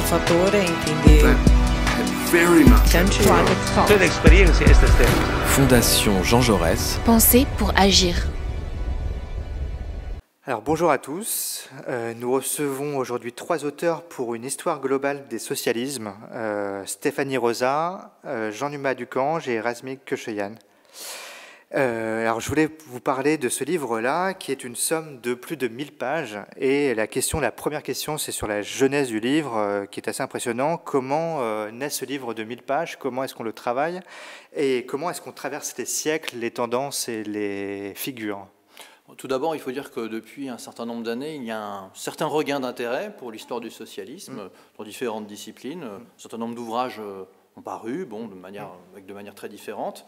fattore intende Toda experiência estas terras. Fondation Jean Jaurès. Penser pour agir. Alors bonjour à tous, nous recevons aujourd'hui 3 auteurs pour une histoire globale des socialismes, Stéphanie Rosa, Jean-Numa Ducange et Razmik Kecheyan. Alors je voulais vous parler de ce livre-là qui est une somme de plus de 1000 pages et la première question c'est sur la genèse du livre qui est assez impressionnant. Comment naît ce livre de 1000 pages? Comment est-ce qu'on le travaille? Et comment est-ce qu'on traverse les siècles, les tendances et les figures? Tout d'abord, il faut dire que depuis un certain nombre d'années, il y a un certain regain d'intérêt pour l'histoire du socialisme dans différentes disciplines. Un certain nombre d'ouvrages ont paru, avec de manière très différente.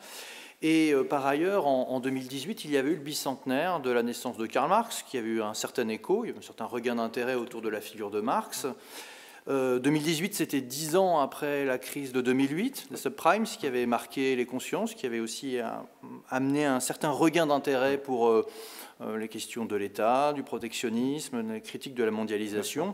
Et par ailleurs, en 2018, il y avait eu le bicentenaire de la naissance de Karl Marx, qui avait eu un certain écho, il y avait un certain regain d'intérêt autour de la figure de Marx. 2018, c'était 10 ans après la crise de 2008, les subprimes, qui avait marqué les consciences, qui avait aussi amené un certain regain d'intérêt pour les questions de l'État, du protectionnisme, les critiques de la mondialisation.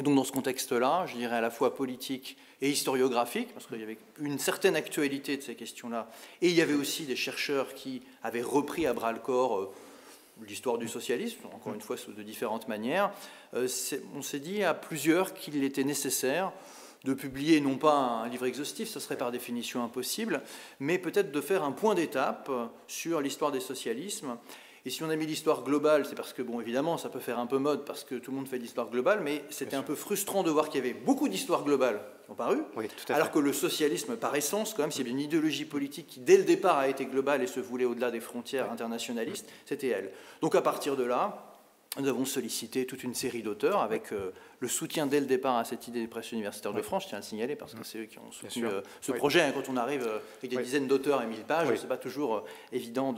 Et donc dans ce contexte-là, je dirais à la fois politique et historiographique, parce qu'il y avait une certaine actualité de ces questions-là, et il y avait aussi des chercheurs qui avaient repris à bras-le-corps l'histoire du socialisme, encore une fois de différentes manières, on s'est dit à plusieurs qu'il était nécessaire de publier non pas un livre exhaustif, ce serait par définition impossible, mais peut-être de faire un point d'étape sur l'histoire des socialismes. Et si on a mis l'histoire globale, c'est parce que, bon, évidemment, ça peut faire un peu mode, parce que tout le monde fait de l'histoire globale, mais c'était un peu frustrant de voir qu'il y avait beaucoup d'histoires globales qui ont paru, alors que le socialisme, par essence, quand même, s'il y avait une idéologie politique qui, dès le départ, a été globale et se voulait au-delà des frontières internationalistes, c'était elle. Donc, à partir de là, nous avons sollicité toute une série d'auteurs avec le soutien dès le départ à cette idée des presses universitaires de France, je tiens à le signaler parce que c'est eux qui ont soutenu ce projet. Quand on arrive avec des dizaines d'auteurs et 1000 pages, c'est pas toujours évident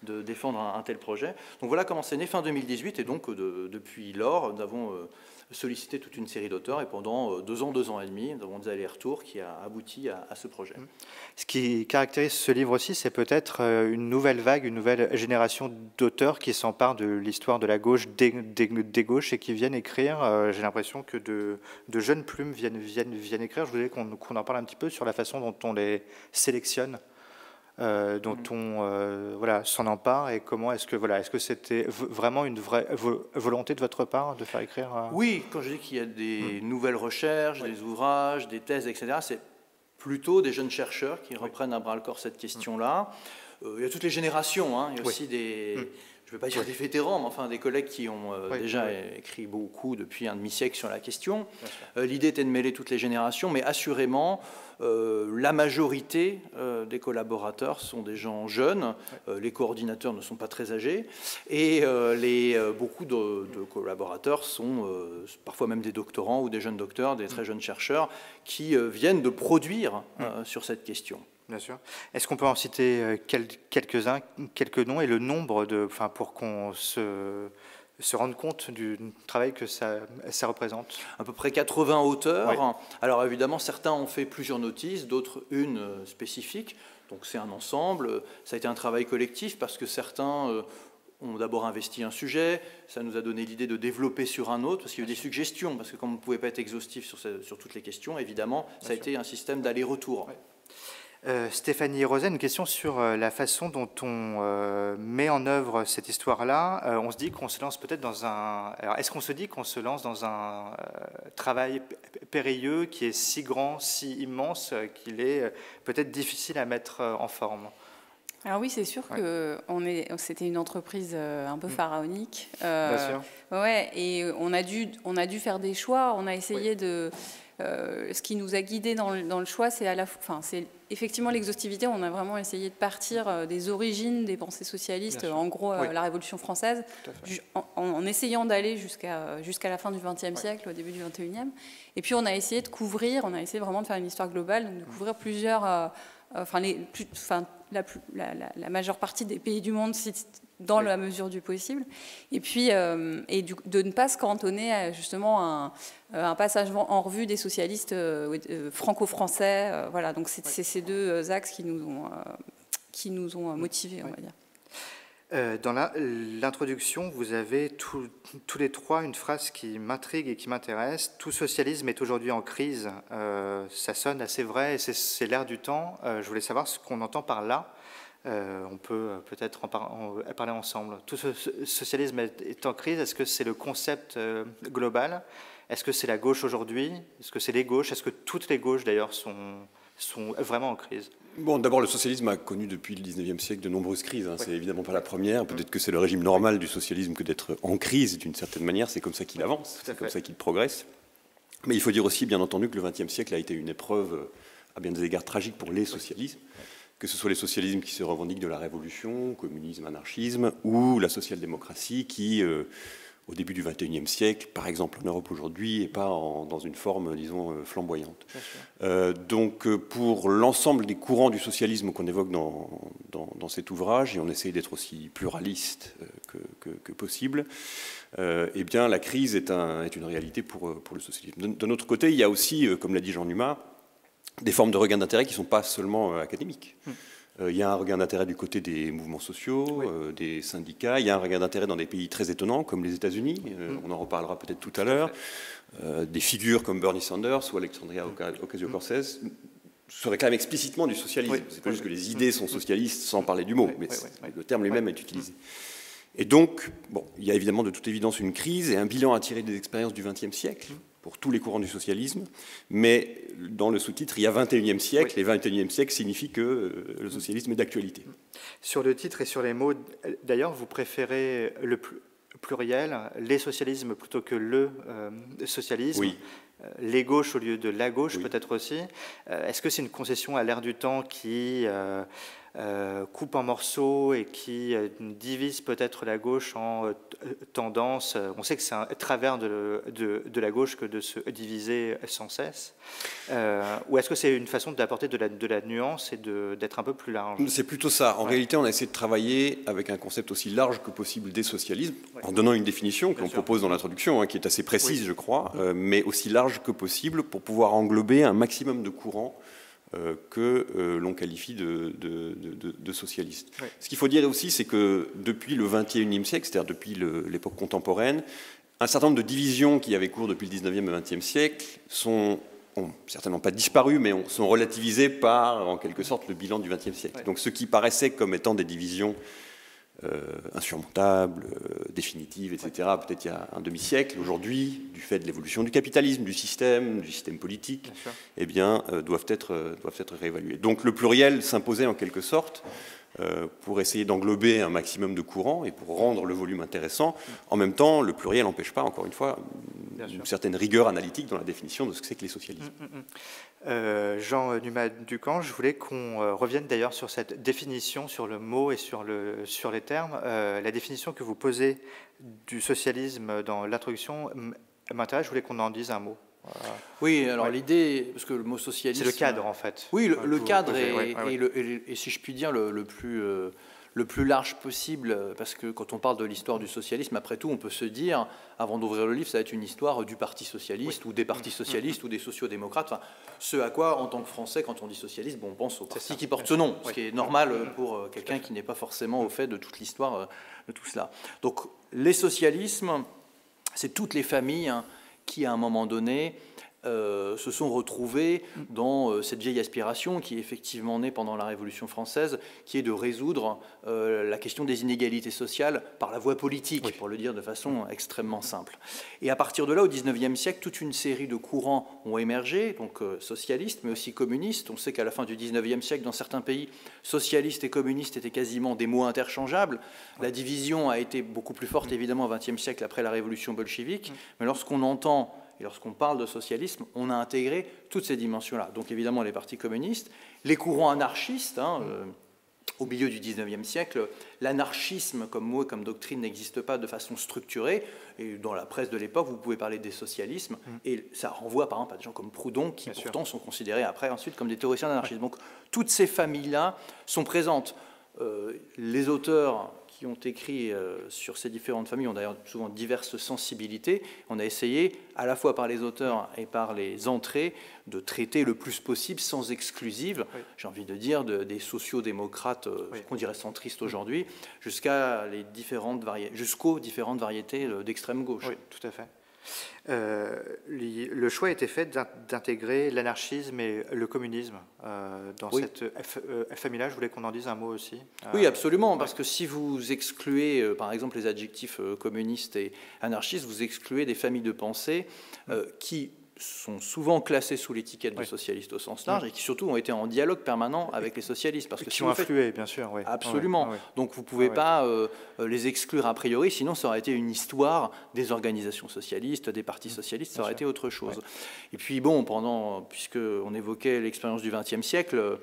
de défendre un tel projet. Donc voilà comment c'est né fin 2018 et donc depuis lors, nous avons sollicité toute une série d'auteurs et pendant 2 ans et demi, nous avons des allers-retours qui a abouti à ce projet. Ce qui caractérise ce livre aussi, c'est peut-être une nouvelle vague, une nouvelle génération d'auteurs qui s'emparent de l'histoire de la gauche, des gauches et qui viennent écrire. J'ai l'impression que de jeunes plumes viennent écrire. Je voulais qu'on en parle un petit peu sur la façon dont on les sélectionne. Dont on s'en empare et comment est-ce que c'était vraiment une vraie volonté de votre part de faire écrire Oui, quand je dis qu'il y a des nouvelles recherches, des ouvrages, des thèses, etc., c'est plutôt des jeunes chercheurs qui reprennent à bras-le-corps cette question-là. Il y a toutes les générations, il y a aussi des... Je ne veux pas dire des vétérans, mais enfin des collègues qui ont déjà écrit beaucoup depuis un demi-siècle sur la question. L'idée était de mêler toutes les générations, mais assurément, la majorité des collaborateurs sont des gens jeunes, les coordinateurs ne sont pas très âgés, et beaucoup de collaborateurs sont parfois même des doctorants ou des jeunes docteurs, des très jeunes chercheurs, qui viennent de produire sur cette question. Bien sûr. Est-ce qu'on peut en citer quelques-uns, quelques noms et le nombre pour qu'on se rende compte du travail que ça représente? À peu près 80 auteurs. Ouais. Alors évidemment, certains ont fait plusieurs notices, d'autres une spécifique. Donc c'est un ensemble. Ça a été un travail collectif parce que certains ont d'abord investi un sujet. Ça nous a donné l'idée de développer sur un autre parce qu'il y a eu des suggestions. Parce que comme on ne pouvait pas être exhaustif sur toutes les questions, évidemment, ça a été un système d'aller-retour. Ouais. Stéphanie Rosa, une question sur la façon dont on met en œuvre cette histoire-là. On se dit qu'on se lance peut-être dans un... Alors, est-ce qu'on se dit qu'on se lance dans un travail périlleux qui est si grand, si immense, qu'il est peut-être difficile à mettre en forme? Alors oui, c'est sûr que c'était une entreprise un peu pharaonique. Bien sûr. Ouais, et on a dû faire des choix. On a essayé de... ce qui nous a guidés dans le choix, c'est c'est effectivement l'exhaustivité. On a vraiment essayé de partir des origines des pensées socialistes, en gros la Révolution française, en essayant d'aller jusqu'à la fin du XXe siècle, au début du XXIe. Et puis on a essayé vraiment de faire une histoire globale, donc de couvrir plusieurs, la majeure partie des pays du monde dans la mesure du possible, et puis de ne pas se cantonner à justement un passage en revue des socialistes franco-français. Voilà, donc c'est ces deux axes qui nous ont motivés, on va dire. Dans l'introduction, vous avez tous les trois une phrase qui m'intrigue et qui m'intéresse. Tout socialisme est aujourd'hui en crise. Ça sonne assez vrai et c'est l'air du temps. Je voulais savoir ce qu'on entend par là. On peut peut-être en parler ensemble. Tout socialisme est en crise. Est-ce que c'est le concept global? Est-ce que c'est la gauche aujourd'hui? Est-ce que c'est les gauches? Est-ce que toutes les gauches d'ailleurs sont vraiment en crise? Bon, d'abord, le socialisme a connu depuis le 19e siècle de nombreuses crises. C'est évidemment pas la première. Peut-être que c'est le régime normal du socialisme que d'être en crise d'une certaine manière. C'est comme ça qu'il avance, c'est comme ça qu'il progresse. Mais il faut dire aussi, bien entendu, que le XXe siècle a été une épreuve à bien des égards tragique pour les socialismes. Que ce soit les socialismes qui se revendiquent de la révolution, communisme, anarchisme, ou la social-démocratie qui, au début du XXIe siècle, par exemple en Europe aujourd'hui, n'est pas dans une forme, disons, flamboyante. Donc pour l'ensemble des courants du socialisme qu'on évoque dans cet ouvrage, et on essaye d'être aussi pluraliste que possible, eh bien la crise est une réalité pour le socialisme. D'un autre côté, il y a aussi, comme l'a dit Jean Numa, des formes de regain d'intérêt qui ne sont pas seulement académiques. Il y a un regain d'intérêt du côté des mouvements sociaux, des syndicats. Il y a un regain d'intérêt dans des pays très étonnants comme les États-Unis. On en reparlera peut-être tout à l'heure. Des figures comme Bernie Sanders ou Alexandria Ocasio-Cortez se réclament explicitement du socialisme. C'est pas juste que les idées sont socialistes sans parler du mot, mais le terme lui-même est utilisé. Et donc, bon, il y a évidemment de toute évidence une crise et un bilan à tirer des expériences du XXe siècle pour tous les courants du socialisme, mais dans le sous-titre, il y a 21e siècle, et 21e siècle signifie que le socialisme est d'actualité. Sur le titre et sur les mots, d'ailleurs, vous préférez le pluriel, les socialismes plutôt que le socialisme, les gauches au lieu de la gauche peut-être aussi. Est-ce que c'est une concession à l'ère du temps qui coupe en morceaux et qui divise peut-être la gauche en tendances? On sait que c'est un travers de la gauche que de se diviser sans cesse. Ou est-ce que c'est une façon d'apporter de la nuance et d'être un peu plus large? C'est plutôt ça. En réalité, on a essayé de travailler avec un concept aussi large que possible des socialismes, en donnant une définition que l'on propose dans l'introduction, qui est assez précise, je crois, mais aussi large que possible pour pouvoir englober un maximum de courants que l'on qualifie de socialistes. Ce qu'il faut dire aussi, c'est que depuis le XXIe siècle, c'est-à-dire depuis l'époque contemporaine, un certain nombre de divisions qui avaient cours depuis le XIXe et XXe siècle ont certainement pas disparu, mais sont relativisées par, en quelque sorte, le bilan du XXe siècle. Donc ce qui paraissait comme étant des divisions insurmontables, définitives, etc., peut-être il y a un demi-siècle, aujourd'hui, du fait de l'évolution du capitalisme, du système politique, eh bien, doivent être réévaluées. Donc le pluriel s'imposait en quelque sorte pour essayer d'englober un maximum de courants et pour rendre le volume intéressant. En même temps, le pluriel n'empêche pas, encore une fois, une certaine rigueur analytique dans la définition de ce que c'est que les socialismes. Jean Numa-Ducamp, je voulais qu'on revienne d'ailleurs sur cette définition, sur le mot et sur les termes. La définition que vous posez du socialisme dans l'introduction m'intéresse, je voulais qu'on en dise un mot. Oui, alors l'idée, parce que le mot socialisme... C'est le cadre en fait. Oui, le cadre et si je puis dire le plus large possible, parce que quand on parle de l'histoire du socialisme, après tout, on peut se dire, avant d'ouvrir le livre, ça va être une histoire du Parti socialiste ou des partis socialistes ou des sociodémocrates, enfin, ce à quoi, en tant que Français, quand on dit socialiste, on pense au parti qui porte ce nom, ce qui est normal pour quelqu'un qui n'est pas forcément au fait de toute l'histoire de tout cela. Donc, les socialismes, c'est toutes les familles qui, à un moment donné, se sont retrouvés dans cette vieille aspiration qui est effectivement née pendant la Révolution française, qui est de résoudre la question des inégalités sociales par la voie politique, pour le dire de façon extrêmement simple. Et à partir de là, au XIXe siècle, toute une série de courants ont émergé, donc socialistes, mais aussi communistes. On sait qu'à la fin du XIXe siècle, dans certains pays, socialistes et communistes étaient quasiment des mots interchangeables. La division a été beaucoup plus forte, évidemment, au XXe siècle, après la Révolution bolchevique. Mais lorsqu'on entend et lorsqu'on parle de socialisme, on a intégré toutes ces dimensions-là. Donc évidemment les partis communistes, les courants anarchistes, au milieu du XIXe siècle, l'anarchisme comme mot et comme doctrine n'existe pas de façon structurée. Et dans la presse de l'époque, vous pouvez parler des socialismes, et ça renvoie par exemple à des gens comme Proudhon, qui pourtant sont considérés après ensuite comme des théoriciens d'anarchisme. Donc toutes ces familles-là sont présentes. Les auteurs qui ont écrit sur ces différentes familles ont d'ailleurs souvent diverses sensibilités. On a essayé, à la fois par les auteurs et par les entrées, de traiter le plus possible, sans exclusive, j'ai envie de dire, des sociodémocrates, qu'on dirait centristes aujourd'hui, jusqu'aux différentes variétés d'extrême gauche. Oui, tout à fait. Le choix a été fait d'intégrer l'anarchisme et le communisme dans cette famille-là. Je voulais qu'on en dise un mot aussi. Oui, absolument, parce que si vous excluez, par exemple, les adjectifs communistes et anarchistes, vous excluez des familles de pensée qui sont souvent classés sous l'étiquette de socialistes au sens large et qui surtout ont été en dialogue permanent avec les socialistes. Parce que qui ont influé, bien sûr. Oui. Absolument. Donc vous ne pouvez pas les exclure a priori, sinon ça aurait été une histoire des organisations socialistes, des partis socialistes, ça aurait été autre chose. Et puis bon, puisqu'on évoquait l'expérience du XXe siècle,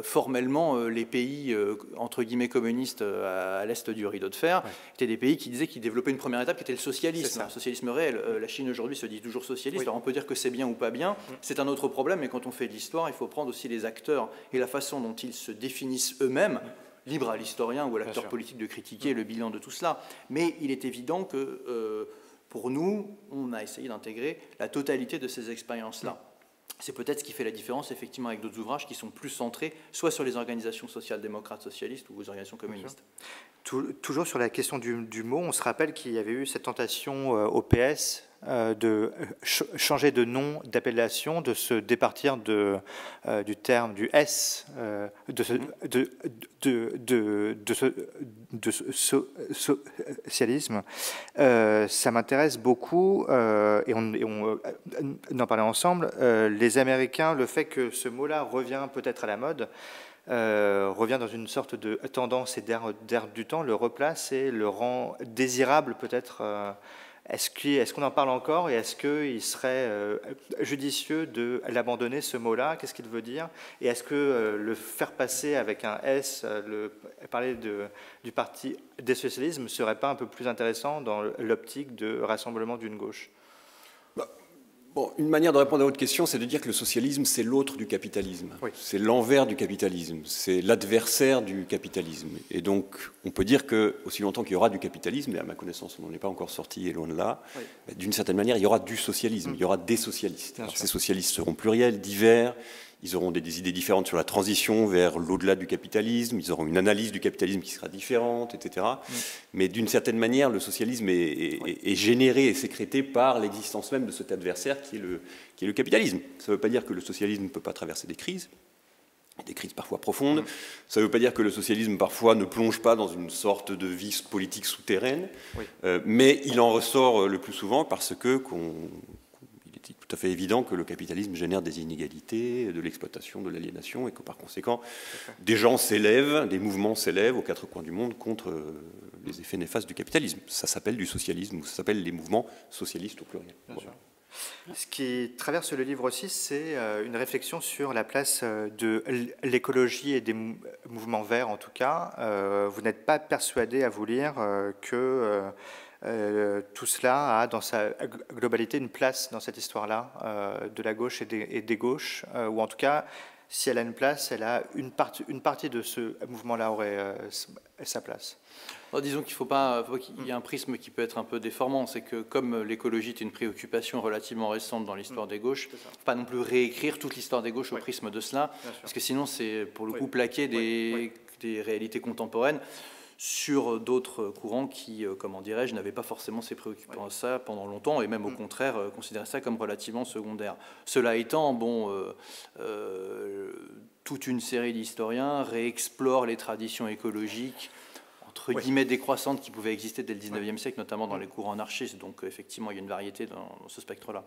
formellement, les pays, entre guillemets, communistes à l'est du rideau de fer, étaient des pays qui disaient qu'ils développaient une première étape qui était le socialisme, le socialisme réel. La Chine aujourd'hui se dit toujours socialiste, alors on peut dire que c'est bien ou pas bien, c'est un autre problème, mais quand on fait de l'histoire, il faut prendre aussi les acteurs et la façon dont ils se définissent eux-mêmes, libre à l'historien ou à l'acteur politique de critiquer le bilan de tout cela. Mais il est évident que, pour nous, on a essayé d'intégrer la totalité de ces expériences-là. C'est peut-être ce qui fait la différence, effectivement, avec d'autres ouvrages qui sont plus centrés, soit sur les organisations social-démocrates socialistes ou les organisations communistes. Toujours sur la question du mot, on se rappelle qu'il y avait eu cette tentation au PS de changer de nom, d'appellation, de se départir du terme, du S, de socialisme. Ça m'intéresse beaucoup, et on en parlait ensemble, les Américains, le fait que ce mot-là revient peut-être à la mode, revient dans une sorte de tendance et d'air du temps, le replace et le rend désirable peut-être. Est-ce qu'on en parle encore et est-ce qu'il serait judicieux de l'abandonner, ce mot-là? Qu'est-ce qu'il veut dire? Et est-ce que le faire passer avec un S, parler du parti des socialismes, ne serait pas un peu plus intéressant dans l'optique de rassemblement d'une gauche? Bon, une manière de répondre à votre question, c'est de dire que le socialisme, c'est l'autre du capitalisme. C'est l'envers du capitalisme, c'est l'adversaire du capitalisme. Et donc, on peut dire que, aussi longtemps qu'il y aura du capitalisme, et à ma connaissance, on n'en est pas encore sorti, et loin de là, d'une certaine manière, il y aura du socialisme, il y aura des socialistes. Alors, ces socialistes seront pluriels, divers, ils auront des idées différentes sur la transition vers l'au-delà du capitalisme, ils auront une analyse du capitalisme qui sera différente, etc. Mais d'une certaine manière, le socialisme est généré et sécrété par l'existence même de cet adversaire qui est le capitalisme. Ça ne veut pas dire que le socialisme ne peut pas traverser des crises parfois profondes. Ça ne veut pas dire que le socialisme parfois ne plonge pas dans une sorte de vie politique souterraine, mais il en ressort le plus souvent parce que il est tout à fait évident que le capitalisme génère des inégalités, de l'exploitation, de l'aliénation, et que par conséquent, des gens s'élèvent, des mouvements s'élèvent aux quatre coins du monde contre les effets néfastes du capitalisme. Ça s'appelle du socialisme, ou ça s'appelle les mouvements socialistes au pluriel. Voilà. Ce qui traverse le livre aussi, c'est une réflexion sur la place de l'écologie et des mouvements verts, en tout cas. Vous n'êtes pas persuadé à vous lire que tout cela a dans sa globalité une place dans cette histoire-là de la gauche et des gauches, ou en tout cas, si elle a une place, elle a une partie de ce mouvement-là aurait sa place. Alors, disons qu'il qu'il y ait un prisme qui peut être un peu déformant, c'est que comme l'écologie est une préoccupation relativement récente dans l'histoire des gauches, il ne faut pas non plus réécrire toute l'histoire des gauches au prisme de cela, parce que sinon c'est pour le coup plaquer des réalités contemporaines sur d'autres courants qui, comment dirais-je, n'avaient pas forcément ces préoccupations ça pendant longtemps, et même au contraire considéraient ça comme relativement secondaire. Cela étant, toute une série d'historiens réexplorent les traditions écologiques entre guillemets décroissantes qui pouvaient exister dès le 19e siècle, notamment dans les courants anarchistes. Donc effectivement, il y a une variété dans ce spectre-là.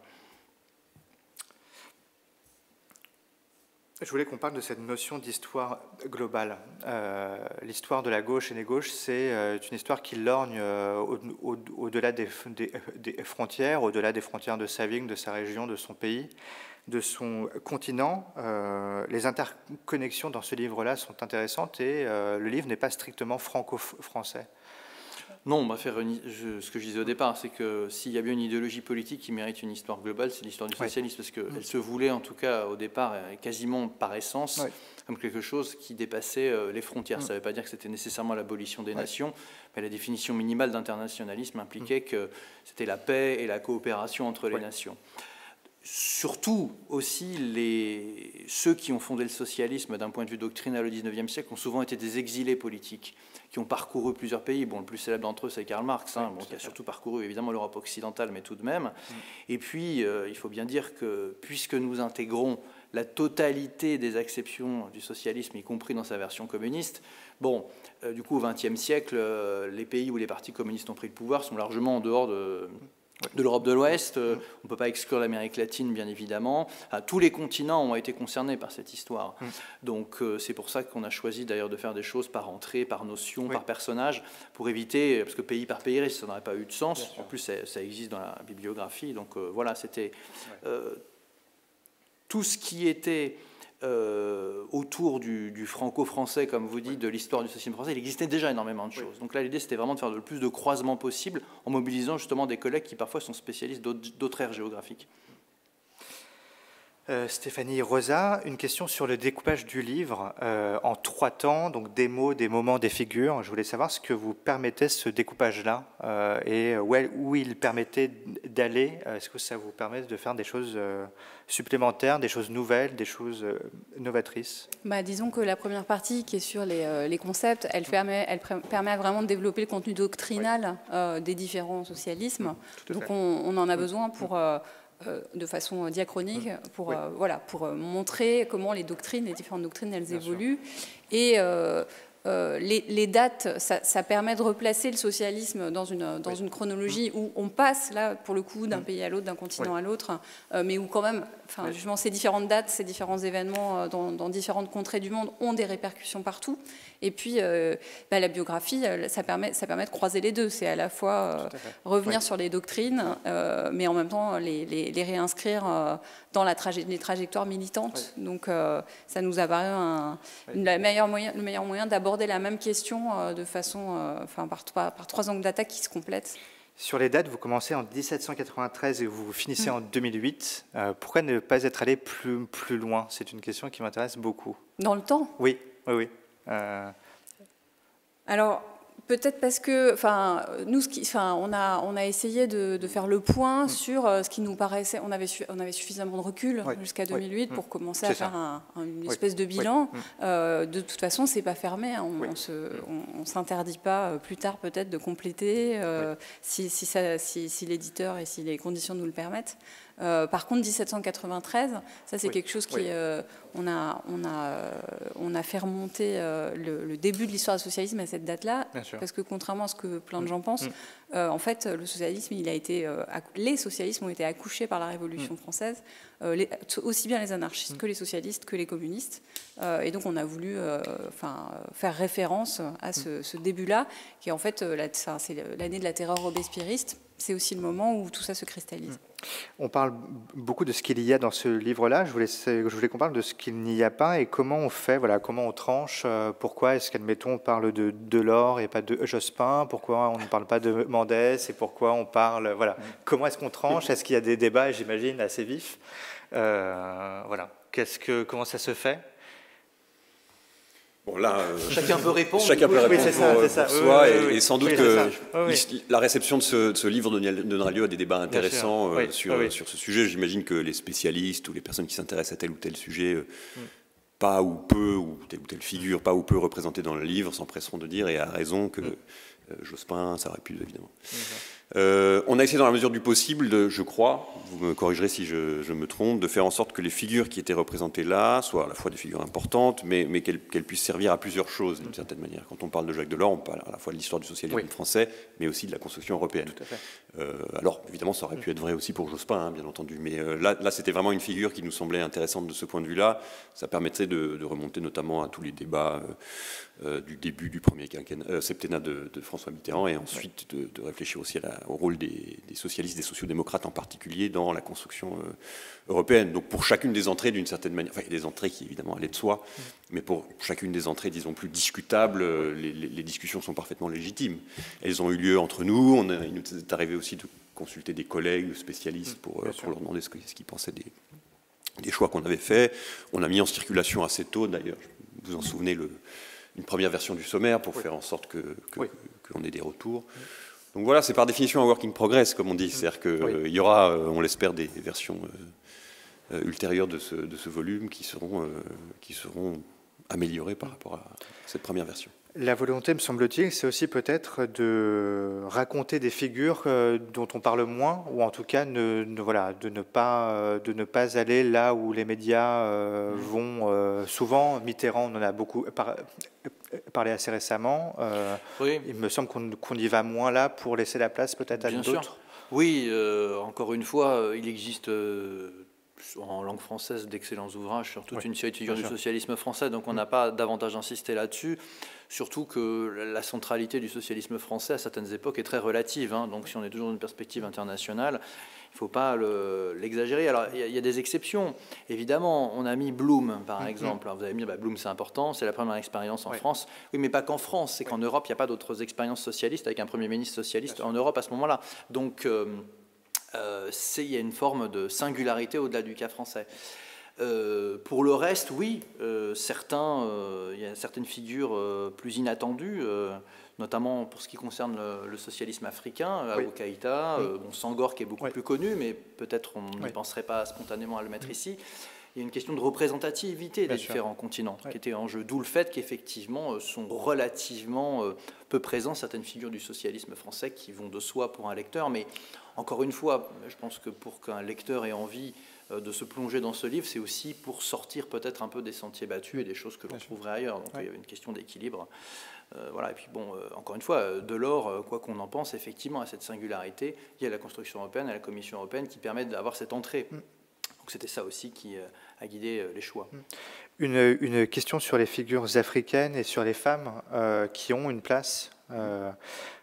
Je voulais qu'on parle de cette notion d'histoire globale. L'histoire de la gauche et des gauches, c'est une histoire qui lorgne au-delà des frontières, au-delà des frontières de sa ville, de sa région, de son pays, de son continent. Les interconnexions dans ce livre-là sont intéressantes et le livre n'est pas strictement franco-français. Non, on va faire ce que je disais au départ, c'est que s'il y a bien une idéologie politique qui mérite une histoire globale, c'est l'histoire du socialisme, parce qu'elle se voulait en tout cas au départ, quasiment par essence, comme quelque chose qui dépassait les frontières. Ça ne veut pas dire que c'était nécessairement l'abolition des nations, mais la définition minimale d'internationalisme impliquait que c'était la paix et la coopération entre les nations. Surtout aussi, ceux qui ont fondé le socialisme d'un point de vue doctrinal au XIXe siècle ont souvent été des exilés politiques qui ont parcouru plusieurs pays. Bon, le plus célèbre d'entre eux, c'est Karl Marx, qui a surtout parcouru évidemment l'Europe occidentale, mais tout de même. Et puis, il faut bien dire que puisque nous intégrons la totalité des acceptions du socialisme, y compris dans sa version communiste, bon, du coup, au XXe siècle, les pays où les partis communistes ont pris le pouvoir sont largement en dehors de l'Europe de l'Ouest. On ne peut pas exclure l'Amérique latine, bien évidemment. Tous les continents ont été concernés par cette histoire. Donc c'est pour ça qu'on a choisi d'ailleurs de faire des choses par entrée, par notion, par personnage, pour éviter, parce que pays par pays, ça n'aurait pas eu de sens. En plus, ça existe dans la bibliographie. Donc voilà, c'était tout ce qui était autour du franco-français, comme vous dites, de l'histoire du socialisme français. Il existait déjà énormément de choses. Donc là, l'idée, c'était vraiment de faire le plus de croisements possible en mobilisant justement des collègues qui parfois sont spécialistes d'autres aires géographiques. Stéphanie Rosa, une question sur le découpage du livre en 3 temps, donc des mots, des moments, des figures. Je voulais savoir ce que vous permettait ce découpage-là et où il permettait d'aller. Est-ce que ça vous permet de faire des choses supplémentaires, des choses nouvelles, des choses novatrices? Disons que la première partie, qui est sur les concepts, elle permet vraiment de développer le contenu doctrinal des différents socialismes. Donc on en a besoin pour... de façon diachronique pour montrer comment les différentes doctrines, elles évoluent. Et les dates, ça permet de replacer le socialisme dans une chronologie où on passe, là, pour le coup, d'un pays à l'autre, d'un continent à l'autre, mais où quand même, justement, ces différentes dates, ces différents événements dans différentes contrées du monde ont des répercussions partout. Et puis, la biographie, ça permet de croiser les deux. C'est à la fois revenir sur les doctrines, mais en même temps les réinscrire dans les trajectoires militantes. Donc, ça nous apparaît le meilleur moyen d'aborder la même question de façon, par 3 angles d'attaque qui se complètent. Sur les dates, vous commencez en 1793 et vous finissez en 2008. Pourquoi ne pas être allé plus loin? C'est une question qui m'intéresse beaucoup. Dans le temps? Oui. Alors, peut-être parce que, nous, on a essayé de faire le point sur ce qui nous paraissait. On avait suffisamment de recul jusqu'à 2008 pour commencer à faire une espèce de bilan. De toute façon, c'est pas fermé. On s'interdit pas plus tard peut-être de compléter si l'éditeur et si les conditions nous le permettent. Par contre, 1793, ça c'est quelque chose qui on a fait remonter le début de l'histoire du socialisme à cette date-là, parce que contrairement à ce que plein de gens pensent, en fait, le socialisme, les socialismes ont été accouchés par la Révolution française, aussi bien les anarchistes que les socialistes que les communistes, et donc on a voulu faire référence à ce début-là, qui est en fait c'est l'année de la terreur robespierriste. C'est aussi le moment où tout ça se cristallise. On parle beaucoup de ce qu'il y a dans ce livre-là. Je voulais qu'on parle de ce qu'il n'y a pas et comment on fait, comment on tranche. Pourquoi est-ce qu'admettons on parle de Delors et pas de Jospin? Pourquoi on ne parle pas de Mendès et pourquoi on parle Comment est-ce qu'on tranche? Est-ce qu'il y a des débats, j'imagine, assez vifs? Comment ça se fait? Bon, là, chacun peut répondre. Chacun peut répondre pour soi, et sans doute que la réception de ce livre donnera lieu à des débats intéressants sur ce sujet. J'imagine que les spécialistes ou les personnes qui s'intéressent à tel ou tel sujet, pas ou peu, ou telle figure, pas ou peu représentée dans le livre, s'empresseront de dire, et à raison, que Jospin, ça aurait pu, évidemment. On a essayé dans la mesure du possible, je crois, vous me corrigerez si je me trompe, de faire en sorte que les figures qui étaient représentées là soient à la fois des figures importantes, mais qu'elles puissent servir à plusieurs choses d'une certaine manière. Quand on parle de Jacques Delors, on parle à la fois de l'histoire du socialisme français, mais aussi de la construction européenne. Tout à fait. Alors évidemment, ça aurait pu être vrai aussi pour Jospin, bien entendu, mais là c'était vraiment une figure qui nous semblait intéressante de ce point de vue-là. Ça permettrait de remonter notamment à tous les débats du début du premier septennat de François Mitterrand, et ensuite de réfléchir aussi au rôle des socialistes, des sociodémocrates en particulier, dans la construction européenne. Donc pour chacune des entrées, d'une certaine manière, il y a des entrées qui évidemment allaient de soi, mais pour chacune des entrées, disons, plus discutables, les discussions sont parfaitement légitimes. Elles ont eu lieu entre nous, il nous est arrivé aussi de consulter des collègues spécialistes pour leur demander ce qu'ils pensaient des choix qu'on avait faits. On a mis en circulation assez tôt, d'ailleurs, vous en souvenez, une première version du sommaire pour faire en sorte qu'on ait des retours. Donc voilà, c'est par définition un work in progress, comme on dit. C'est-à-dire qu'il y aura, on l'espère, des versions ultérieures de ce volume qui seront améliorées par rapport à cette première version. La volonté, me semble-t-il, c'est aussi peut-être de raconter des figures dont on parle moins, ou en tout cas de ne pas aller là où les médias vont souvent. Mitterrand, on en a beaucoup parlé assez récemment. Il me semble qu'on y va moins là pour laisser la place peut-être à d'autres. Oui, encore une fois, il existe en langue française d'excellents ouvrages sur toute une série de figures du socialisme français, donc on n'a pas davantage insisté là-dessus, surtout que la centralité du socialisme français à certaines époques est très relative, hein, donc si on est toujours dans une perspective internationale, il ne faut pas l'exagérer. Alors il y a des exceptions, évidemment, on a mis Blum par exemple, alors, vous avez mis Blum c'est important, c'est la première expérience en France, oui mais pas qu'en France, c'est qu'en Europe il n'y a pas d'autres expériences socialistes avec un Premier ministre socialiste en Europe à ce moment-là, donc il y a une forme de singularité au-delà du cas français. Pour le reste, oui, il y a certaines figures plus inattendues, notamment pour ce qui concerne le socialisme africain, Abou Keïta, Senghor qui est beaucoup plus connu, mais peut-être on ne penserait pas spontanément à le mettre ici. Il y a une question de représentativité des différents continents qui était en jeu, d'où le fait qu'effectivement sont relativement peu présents certaines figures du socialisme français qui vont de soi pour un lecteur, mais encore une fois, je pense que pour qu'un lecteur ait envie de se plonger dans ce livre, c'est aussi pour sortir peut-être un peu des sentiers battus et des choses que l'on trouverait ailleurs. Donc il y avait une question d'équilibre. Voilà. Et puis bon, encore une fois, Delors, quoi qu'on en pense, effectivement, à cette singularité, il y a la construction européenne, et la Commission européenne qui permettent d'avoir cette entrée. Donc c'était ça aussi qui a guidé les choix. Une question sur les figures africaines et sur les femmes qui ont une place.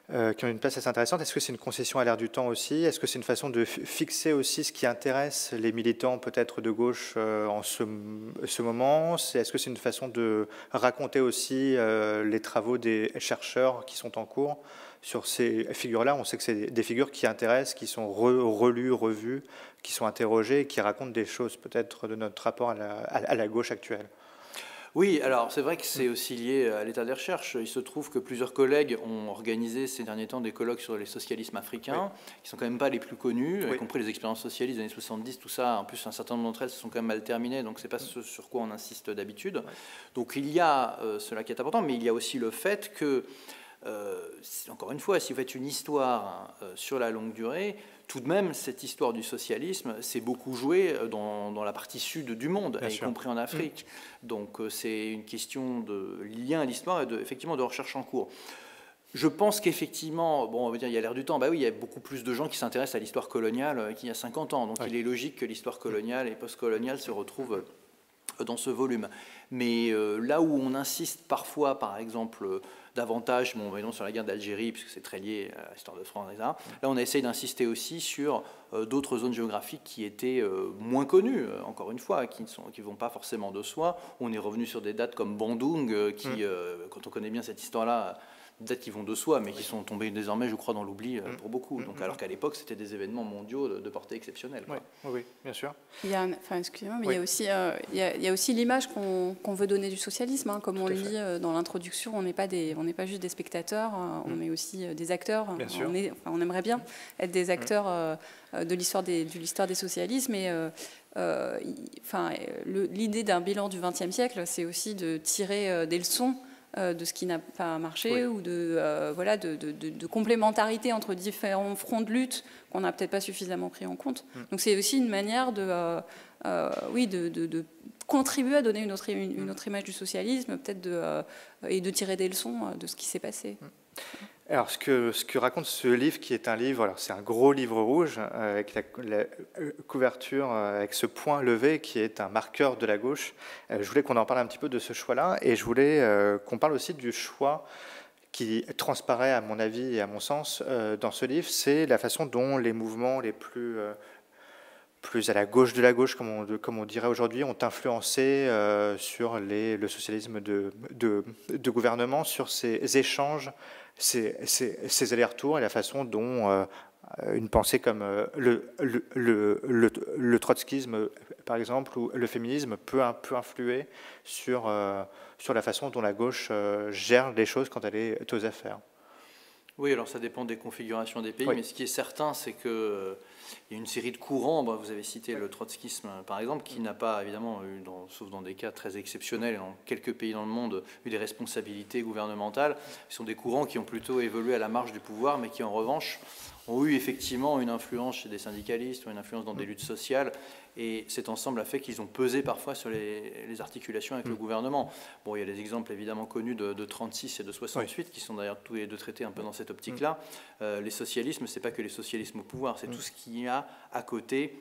Assez intéressante. Est-ce que c'est une concession à l'ère du temps aussi? Est-ce que c'est une façon de fixer aussi ce qui intéresse les militants peut-être de gauche en ce moment? Est-ce que c'est une façon de raconter aussi les travaux des chercheurs qui sont en cours sur ces figures-là? On sait que c'est des figures qui intéressent, qui sont relues, revues, qui sont interrogées et qui racontent des choses peut-être de notre rapport à la gauche actuelle. Oui, alors c'est vrai que c'est aussi lié à l'état des recherches. Il se trouve que plusieurs collègues ont organisé ces derniers temps des colloques sur les socialismes africains, qui sont quand même pas les plus connus, y compris les expériences socialistes des années 70, tout ça. En plus, un certain nombre d'entre elles se sont quand même mal terminées, donc c'est pas ce sur quoi on insiste d'habitude. Donc il y a cela qui est important, mais il y a aussi le fait que, encore une fois, si vous faites une histoire sur la longue durée, tout de même, cette histoire du socialisme s'est beaucoup jouée dans la partie sud du monde, y compris en Afrique. Donc c'est une question de lien à l'histoire et effectivement de recherche en cours. Je pense qu'effectivement, bon, on va dire il y a l'ère du temps, il y a beaucoup plus de gens qui s'intéressent à l'histoire coloniale qu'il y a 50 ans. Donc il est logique que l'histoire coloniale et postcoloniale se retrouvent dans ce volume. Mais là où on insiste parfois, par exemple, davantage, voyons, sur la guerre d'Algérie, puisque c'est très lié à l'histoire de France, etc. Là, on essaye d'insister aussi sur d'autres zones géographiques qui étaient moins connues, encore une fois, qui ne vont pas forcément de soi. On est revenu sur des dates comme Bandung, qui, quand on connaît bien cette histoire-là, dates qui vont de soi, mais qui sont tombées désormais, je crois, dans l'oubli pour beaucoup. Donc, alors qu'à l'époque, c'était des événements mondiaux de portée exceptionnelle. Oui, bien sûr. Excusez-moi, mais il y a aussi l'image qu'on veut donner du socialisme. Hein, comme on le dit dans l'introduction, on n'est pas juste des spectateurs, on est aussi des acteurs. On aimerait bien être des acteurs de l'histoire des socialismes. Et l'idée d'un bilan du XXe siècle, c'est aussi de tirer des leçons de ce qui n'a pas marché ou de complémentarité entre différents fronts de lutte qu'on n'a peut-être pas suffisamment pris en compte. Donc c'est aussi une manière de contribuer à donner une autre image du socialisme, peut-être et de tirer des leçons de ce qui s'est passé. Alors, ce que raconte ce livre, qui est un livre, alors c'est un gros livre rouge, avec la couverture, avec ce point levé, qui est un marqueur de la gauche. Je voulais qu'on en parle un petit peu de ce choix-là, et je voulais qu'on parle aussi du choix qui transparaît, à mon avis et à mon sens, dans ce livre, c'est la façon dont les mouvements les plus à la gauche de la gauche, comme on dirait aujourd'hui, ont influencé sur le socialisme de gouvernement, sur ces échanges, ces allers-retours et la façon dont une pensée comme le trotskisme par exemple, où le féminisme peut influer sur la façon dont la gauche gère les choses quand elle est aux affaires. Oui, alors ça dépend des configurations des pays, Oui. mais ce qui est certain, c'est qu'il y a une série de courants, vous avez cité le trotskisme par exemple, qui n'a pas évidemment eu, sauf dans des cas très exceptionnels, dans quelques pays dans le monde, eu des responsabilités gouvernementales. Ce sont des courants qui ont plutôt évolué à la marge du pouvoir, mais qui en revanche ont eu effectivement une influence chez des syndicalistes, ou une influence dans des luttes sociales, et cet ensemble a fait qu'ils ont pesé parfois sur les articulations avec le gouvernement. Bon, il y a des exemples évidemment connus de 36 et de 68, qui sont d'ailleurs tous les deux traités un peu dans cette optique-là. Les socialismes, c'est pas que les socialismes au pouvoir, c'est tout ce qu'il y a à côté.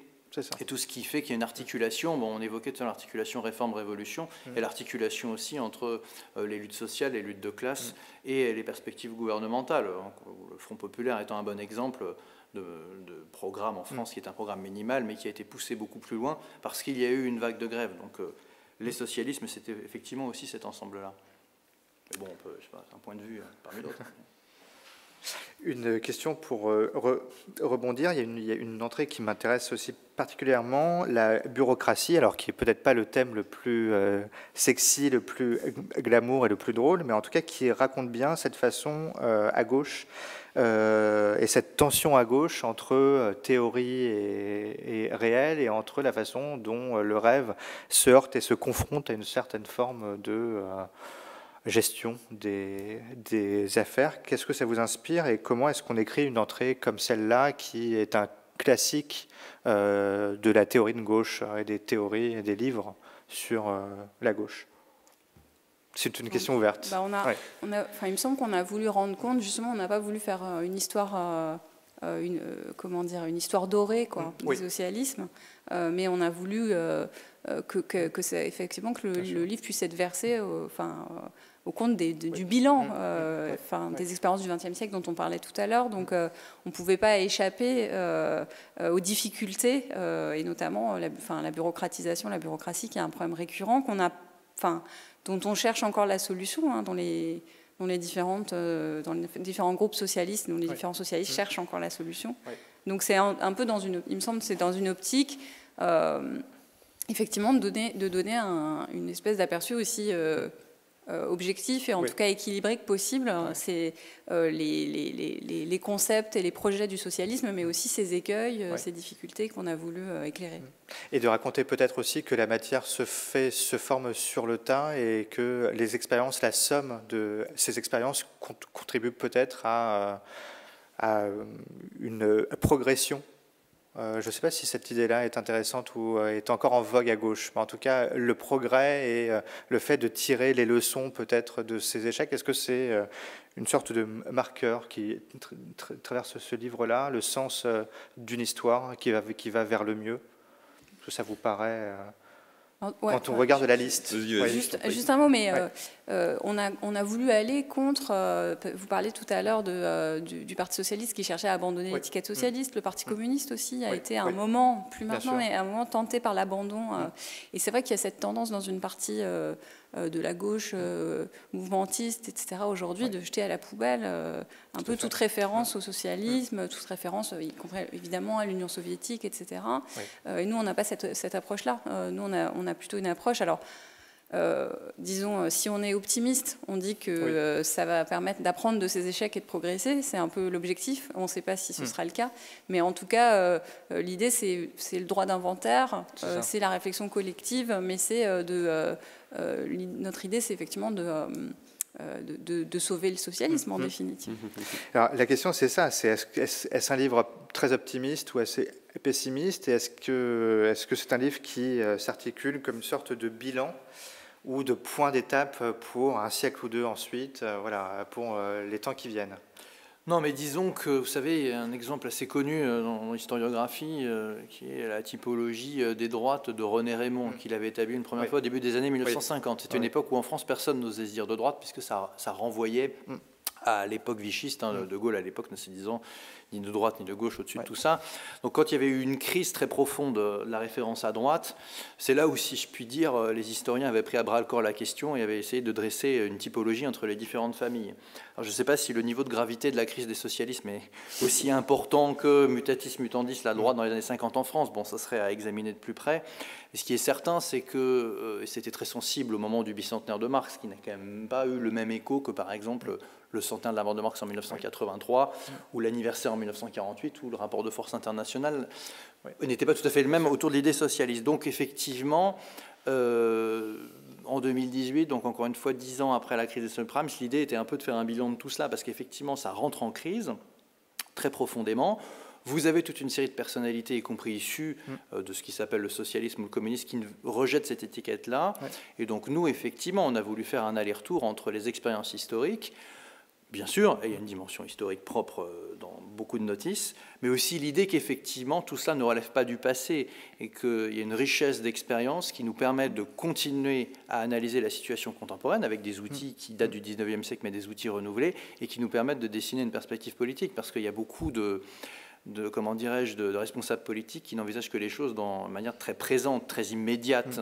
Et tout ce qui fait qu'il y a une articulation, bon, on évoquait tout à l'heure l'articulation réforme-révolution, et l'articulation aussi entre les luttes sociales, les luttes de classe et les perspectives gouvernementales. Le Front populaire étant un bon exemple de programme en France, qui est un programme minimal, mais qui a été poussé beaucoup plus loin parce qu'il y a eu une vague de grève. Donc les socialismes, c'était effectivement aussi cet ensemble-là. Mais bon, je sais pas, c'est un point de vue parmi d'autres. Une question pour rebondir, il y a une entrée qui m'intéresse aussi particulièrement, la bureaucratie, alors qui est peut-être pas le thème le plus sexy, le plus glamour et le plus drôle, mais en tout cas qui raconte bien cette façon à gauche et cette tension à gauche entre théorie et réel, et entre la façon dont le rêve se heurte et se confronte à une certaine forme de gestion des affaires. Qu'est-ce que ça vous inspire et comment est-ce qu'on écrit une entrée comme celle-là, qui est un classique de la théorie de gauche et des théories et des livres sur la gauche? C'est une question ouverte. Il me semble qu'on a voulu rendre compte, justement, on n'a pas voulu faire une histoire, une histoire dorée, du socialisme, mais on a voulu effectivement que le livre puisse être versé au compte du bilan des expériences du XXe siècle dont on parlait tout à l'heure. Donc on ne pouvait pas échapper aux difficultés, et notamment la bureaucratisation, la bureaucratie, qui est un problème récurrent dont on cherche encore la solution dans les différents groupes socialistes, dont les différents socialistes cherchent encore la solution. Donc c'est un peu il me semble que c'est dans une optique effectivement de donner une espèce d'aperçu aussi objectif et en tout cas équilibré que possible. C'est les concepts et les projets du socialisme, mais aussi ses écueils, ses difficultés qu'on a voulu éclairer. Et de raconter peut-être aussi que la matière se forme sur le tas, et que les expériences, la somme de ces expériences contribue peut-être à une progression. Je ne sais pas si cette idée-là est intéressante ou est encore en vogue à gauche, mais en tout cas, le progrès et le fait de tirer les leçons peut-être de ces échecs, est-ce que c'est une sorte de marqueur qui traverse ce livre-là, le sens d'une histoire qui va vers le mieux? Est-ce que ça vous paraît... quand on regarde la liste. Juste un mot, mais on a voulu aller contre... vous parlez tout à l'heure du Parti socialiste qui cherchait à abandonner l'étiquette socialiste. Le Parti communiste aussi a été à un moment, plus maintenant, mais à un moment tenté par l'abandon. Et c'est vrai qu'il y a cette tendance dans une partie de la gauche mouvmentiste, etc., aujourd'hui, de jeter à la poubelle un peu toute référence au socialisme, toute référence, y compris évidemment à l'Union soviétique, etc. Et nous, on n'a pas cette approche-là. Nous, on a plutôt une approche... Alors, disons, si on est optimiste, on dit que ça va permettre d'apprendre de ses échecs et de progresser. C'est un peu l'objectif. On ne sait pas si ce sera le cas. Mais en tout cas, l'idée, c'est le droit d'inventaire, c'est la réflexion collective, mais c'est notre idée, c'est effectivement de sauver le socialisme en définitive. Alors, la question, c'est ça. Est-ce un livre très optimiste ou assez pessimiste? Et est-ce que c'est un livre qui s'articule comme une sorte de bilan ou de point d'étape pour un siècle ou deux ensuite, pour les temps qui viennent? Non, mais disons que, vous savez, il y a un exemple assez connu dans l'historiographie qui est la typologie des droites de René Raymond, qu'il avait établi une première fois au début des années 1950. C'était une époque où en France, personne n'osait se dire de droite, puisque ça renvoyait à l'époque vichiste. De Gaulle, à l'époque, ne se disant ni de droite ni de gauche au-dessus de tout ça. Donc quand il y avait eu une crise très profonde de la référence à droite, c'est là où, si je puis dire, les historiens avaient pris à bras-le-corps la question et avaient essayé de dresser une typologie entre les différentes familles. Alors je ne sais pas si le niveau de gravité de la crise des socialismes est aussi important que mutatis mutandis la droite dans les années 50 en France. Bon, ça serait à examiner de plus près. Et ce qui est certain, c'est que c'était très sensible au moment du bicentenaire de Marx, qui n'a quand même pas eu le même écho que, par exemple, le centenaire de la mort de Marx en 1983, ou l'anniversaire en 1948, ou le rapport de force international n'était pas tout à fait le même autour de l'idée socialiste. Donc, effectivement, en 2018, donc encore une fois 10 ans après la crise des subprimes, l'idée était un peu de faire un bilan de tout cela, parce qu'effectivement, ça rentre en crise très profondément. Vous avez toute une série de personnalités, y compris issues de ce qui s'appelle le socialisme ou le communisme, qui rejettent cette étiquette-là. Et donc nous, effectivement, on a voulu faire un aller-retour entre les expériences historiques, bien sûr, et il y a une dimension historique propre dans beaucoup de notices, mais aussi l'idée qu'effectivement, tout cela ne relève pas du passé et qu'il y a une richesse d'expériences qui nous permettent de continuer à analyser la situation contemporaine avec des outils qui datent du 19e siècle, mais des outils renouvelés, et qui nous permettent de dessiner une perspective politique, parce qu'il y a beaucoup de comment dirais-je, de responsables politiques qui n'envisagent que les choses de manière très présente, très immédiate,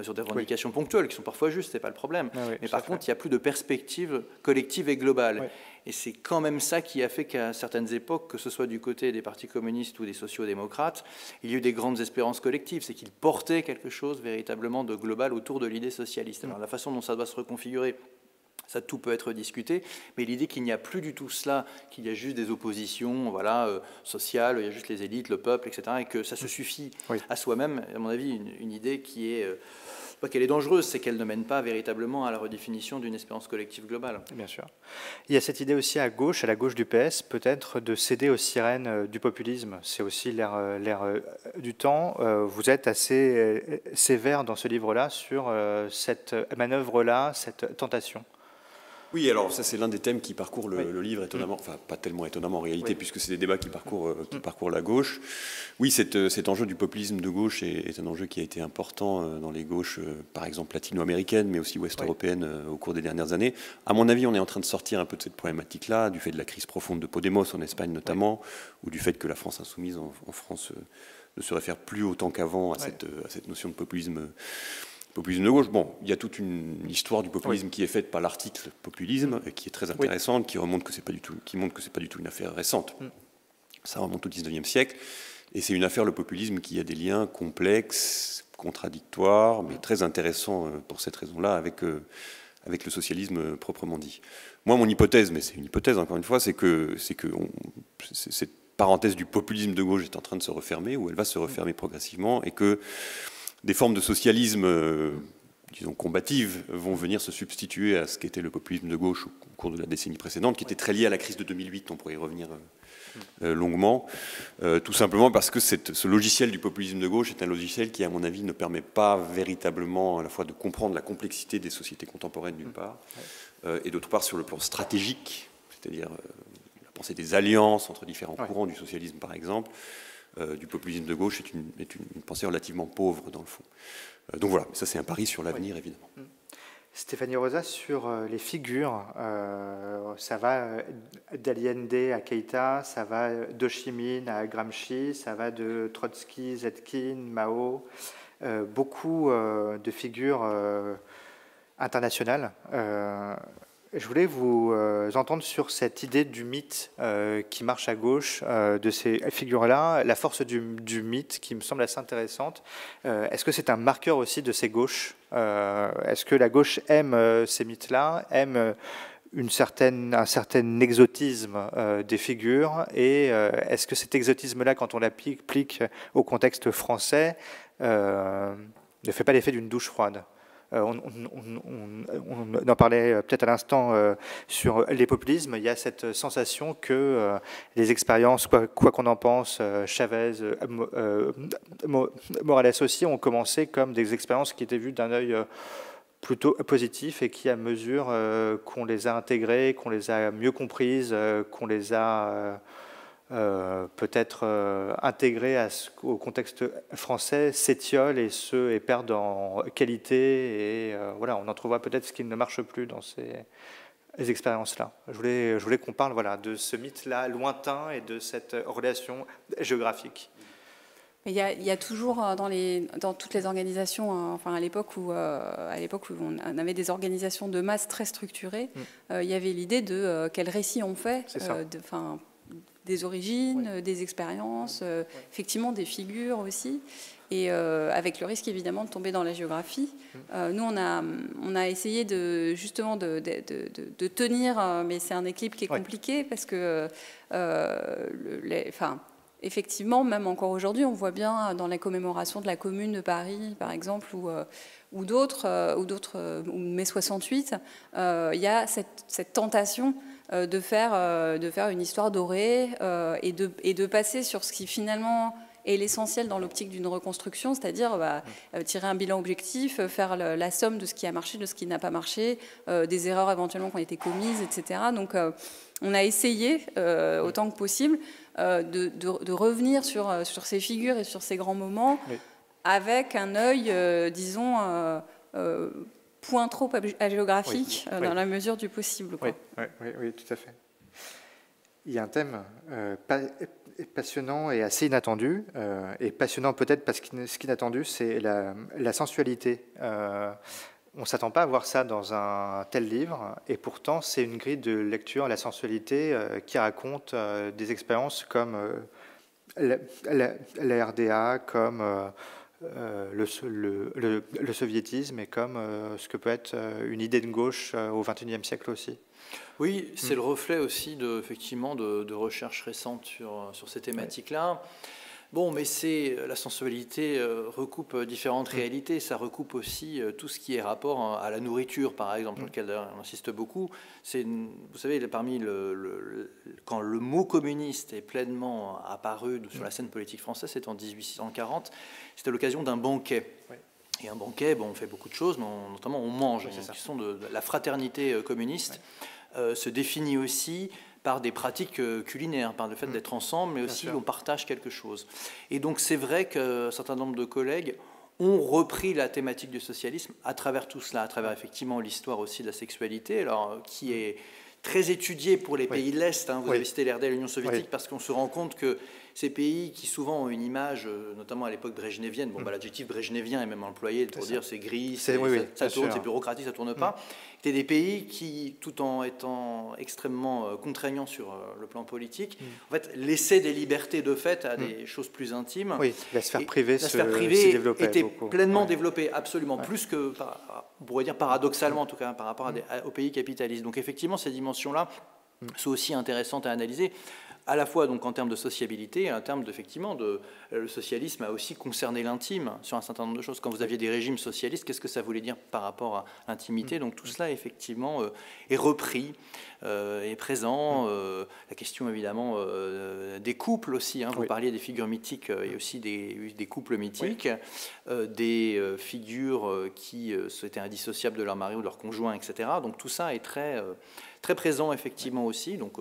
sur des revendications ponctuelles, qui sont parfois justes, ce n'est pas le problème. Mais par contre, il n'y a plus de perspective collective et globale. Et c'est quand même ça qui a fait qu'à certaines époques, que ce soit du côté des partis communistes ou des sociaux-démocrates, il y a eu des grandes espérances collectives. C'est qu'ils portaient quelque chose véritablement de global autour de l'idée socialiste. Alors la façon dont ça doit se reconfigurer, ça, tout peut être discuté, mais l'idée qu'il n'y a plus du tout cela, qu'il y a juste des oppositions sociales, il y a juste les élites, le peuple, etc., et que ça se suffit à soi-même, à mon avis, une idée qui est, pas qu'elle est dangereuse, c'est qu'elle ne mène pas véritablement à la redéfinition d'une espérance collective globale. Bien sûr. Il y a cette idée aussi à la gauche du PS, peut-être de céder aux sirènes du populisme. C'est aussi l'ère du temps. Vous êtes assez sévère dans ce livre-là sur cette manœuvre-là, cette tentation. Oui, alors ça c'est l'un des thèmes qui parcourt le livre étonnamment, enfin pas tellement étonnamment en réalité, puisque c'est des débats qui parcourent la gauche. Oui, cet enjeu du populisme de gauche est un enjeu qui a été important dans les gauches, par exemple latino-américaines, mais aussi ouest-européennes au cours des dernières années. À mon avis, on est en train de sortir un peu de cette problématique-là, du fait de la crise profonde de Podemos en Espagne notamment, ou du fait que la France insoumise en France ne se réfère plus autant qu'avant à cette notion de populisme de gauche. Bon, il y a toute une histoire du populisme qui est faite par l'article populisme, qui est très intéressante, qui montre que c'est pas du tout une affaire récente. Ça remonte au 19e siècle, et c'est une affaire, le populisme, qui a des liens complexes, contradictoires, mais très intéressants pour cette raison-là avec le socialisme proprement dit. Moi, mon hypothèse, mais c'est une hypothèse encore une fois, c'est que cette parenthèse du populisme de gauche est en train de se refermer, ou elle va se refermer progressivement, et que des formes de socialisme, disons, combatives, vont venir se substituer à ce qu'était le populisme de gauche au cours de la décennie précédente, qui était très lié à la crise de 2008, on pourrait y revenir longuement, tout simplement parce que ce logiciel du populisme de gauche est un logiciel qui, à mon avis, ne permet pas véritablement à la fois de comprendre la complexité des sociétés contemporaines, d'une part, et d'autre part, sur le plan stratégique, c'est-à-dire la pensée des alliances entre différents courants du socialisme, par exemple, du populisme de gauche est une pensée relativement pauvre dans le fond. Donc voilà, ça c'est un pari sur l'avenir évidemment. Stéphanie Rosa, sur les figures, ça va d'Allende à Keïta, ça va d'Ho Chi Minh à Gramsci, ça va de Trotsky, Zetkin, Mao, beaucoup de figures internationales. Je voulais vous entendre sur cette idée du mythe qui marche à gauche, de ces figures-là, la force du mythe qui me semble assez intéressante. Est-ce que c'est un marqueur aussi de ces gauches ? Est-ce que la gauche aime ces mythes-là, aime un certain exotisme des figures, et est-ce que cet exotisme-là, quand on l'applique au contexte français, ne fait pas l'effet d'une douche froide ? On en parlait peut-être à l'instant sur les populismes. Il y a cette sensation que les expériences, quoi qu'on en pense, Chavez, Morales aussi, ont commencé comme des expériences qui étaient vues d'un œil plutôt positif, et qui, à mesure qu'on les a intégrées, qu'on les a mieux comprises, qu'on les a peut-être intégrés au contexte français, s'étiolent et perdent en qualité, et voilà, on entrevoit peut-être ce qui ne marche plus dans les expériences-là. Je voulais qu'on parle voilà, de ce mythe-là lointain et de cette relation géographique. Il y a toujours dans toutes les organisations, enfin à l'époque où on avait des organisations de masse très structurées, il y avait l'idée de quel récit on fait, des origines, des expériences, effectivement des figures aussi, et avec le risque évidemment de tomber dans la géographie. Nous on a essayé justement de tenir, mais c'est un équilibre qui est compliqué parce que effectivement, même encore aujourd'hui, on voit bien dans la commémoration de la Commune de Paris, par exemple, ou d'autres, ou mai 68, il y a cette tentation de faire une histoire dorée et de passer sur ce qui finalement est l'essentiel dans l'optique d'une reconstruction, c'est-à-dire tirer un bilan objectif, faire la somme de ce qui a marché, de ce qui n'a pas marché, des erreurs éventuellement qui ont été commises, etc. Donc, on a essayé, autant que possible, de revenir sur ces figures et sur ces grands moments avec un œil, disons, point trop géographique dans la mesure du possible. Quoi. Oui, tout à fait. Il y a un thème passionnant et assez inattendu, et passionnant peut-être parce que ce qu'inattendu, c'est la sensualité. On ne s'attend pas à voir ça dans un tel livre, et pourtant c'est une grille de lecture, la sensualité, qui raconte des expériences comme la RDA, comme le soviétisme, et comme ce que peut être une idée de gauche au XXIe siècle aussi. Oui, c'est le reflet aussi effectivement de recherches récentes sur ces thématiques-là. Bon, mais la sensualité recoupe différentes réalités. Ça recoupe aussi tout ce qui est rapport à la nourriture, par exemple, sur lequel on insiste beaucoup. Vous savez, quand le mot communiste est pleinement apparu sur la scène politique française, c'est en 1840. C'était l'occasion d'un banquet. Oui. Et un banquet, on fait beaucoup de choses, mais notamment on mange. Oui, la question de la fraternité communiste se définit aussi par des pratiques culinaires, par le fait d'être ensemble, mais aussi on partage quelque chose. Et donc c'est vrai qu'un certain nombre de collègues ont repris la thématique du socialisme à travers tout cela, à travers effectivement l'histoire aussi de la sexualité, alors qui est très étudiée pour les pays de l'Est. Vous avez cité l'RDA et l'Union soviétique parce qu'on se rend compte que ces pays qui souvent ont une image, notamment à l'époque brejnevienne, l'adjectif brejnevien est même employé pour dire c'est gris, ça tourne, c'est bureaucratique, ça ne tourne pas. C'était des pays qui, tout en étant extrêmement contraignants sur le plan politique, en fait, laissaient des libertés de fait à des choses plus intimes. Oui, la sphère privée était pleinement développée, absolument, plus que, on pourrait dire paradoxalement en tout cas, par rapport aux pays capitalistes. Donc effectivement, ces dimensions-là sont aussi intéressantes à analyser, à la fois donc en termes de sociabilité et en termes d'effectivement le socialisme a aussi concerné l'intime sur un certain nombre de choses. Quand vous aviez des régimes socialistes, qu'est-ce que ça voulait dire par rapport à l'intimité? Donc tout cela effectivement est repris, est présent. La question évidemment des couples aussi. Vous parliez des figures mythiques et aussi des couples mythiques, des figures qui étaient indissociables de leur mari ou de leur conjoint, etc. Donc tout ça est très très présent effectivement aussi. Donc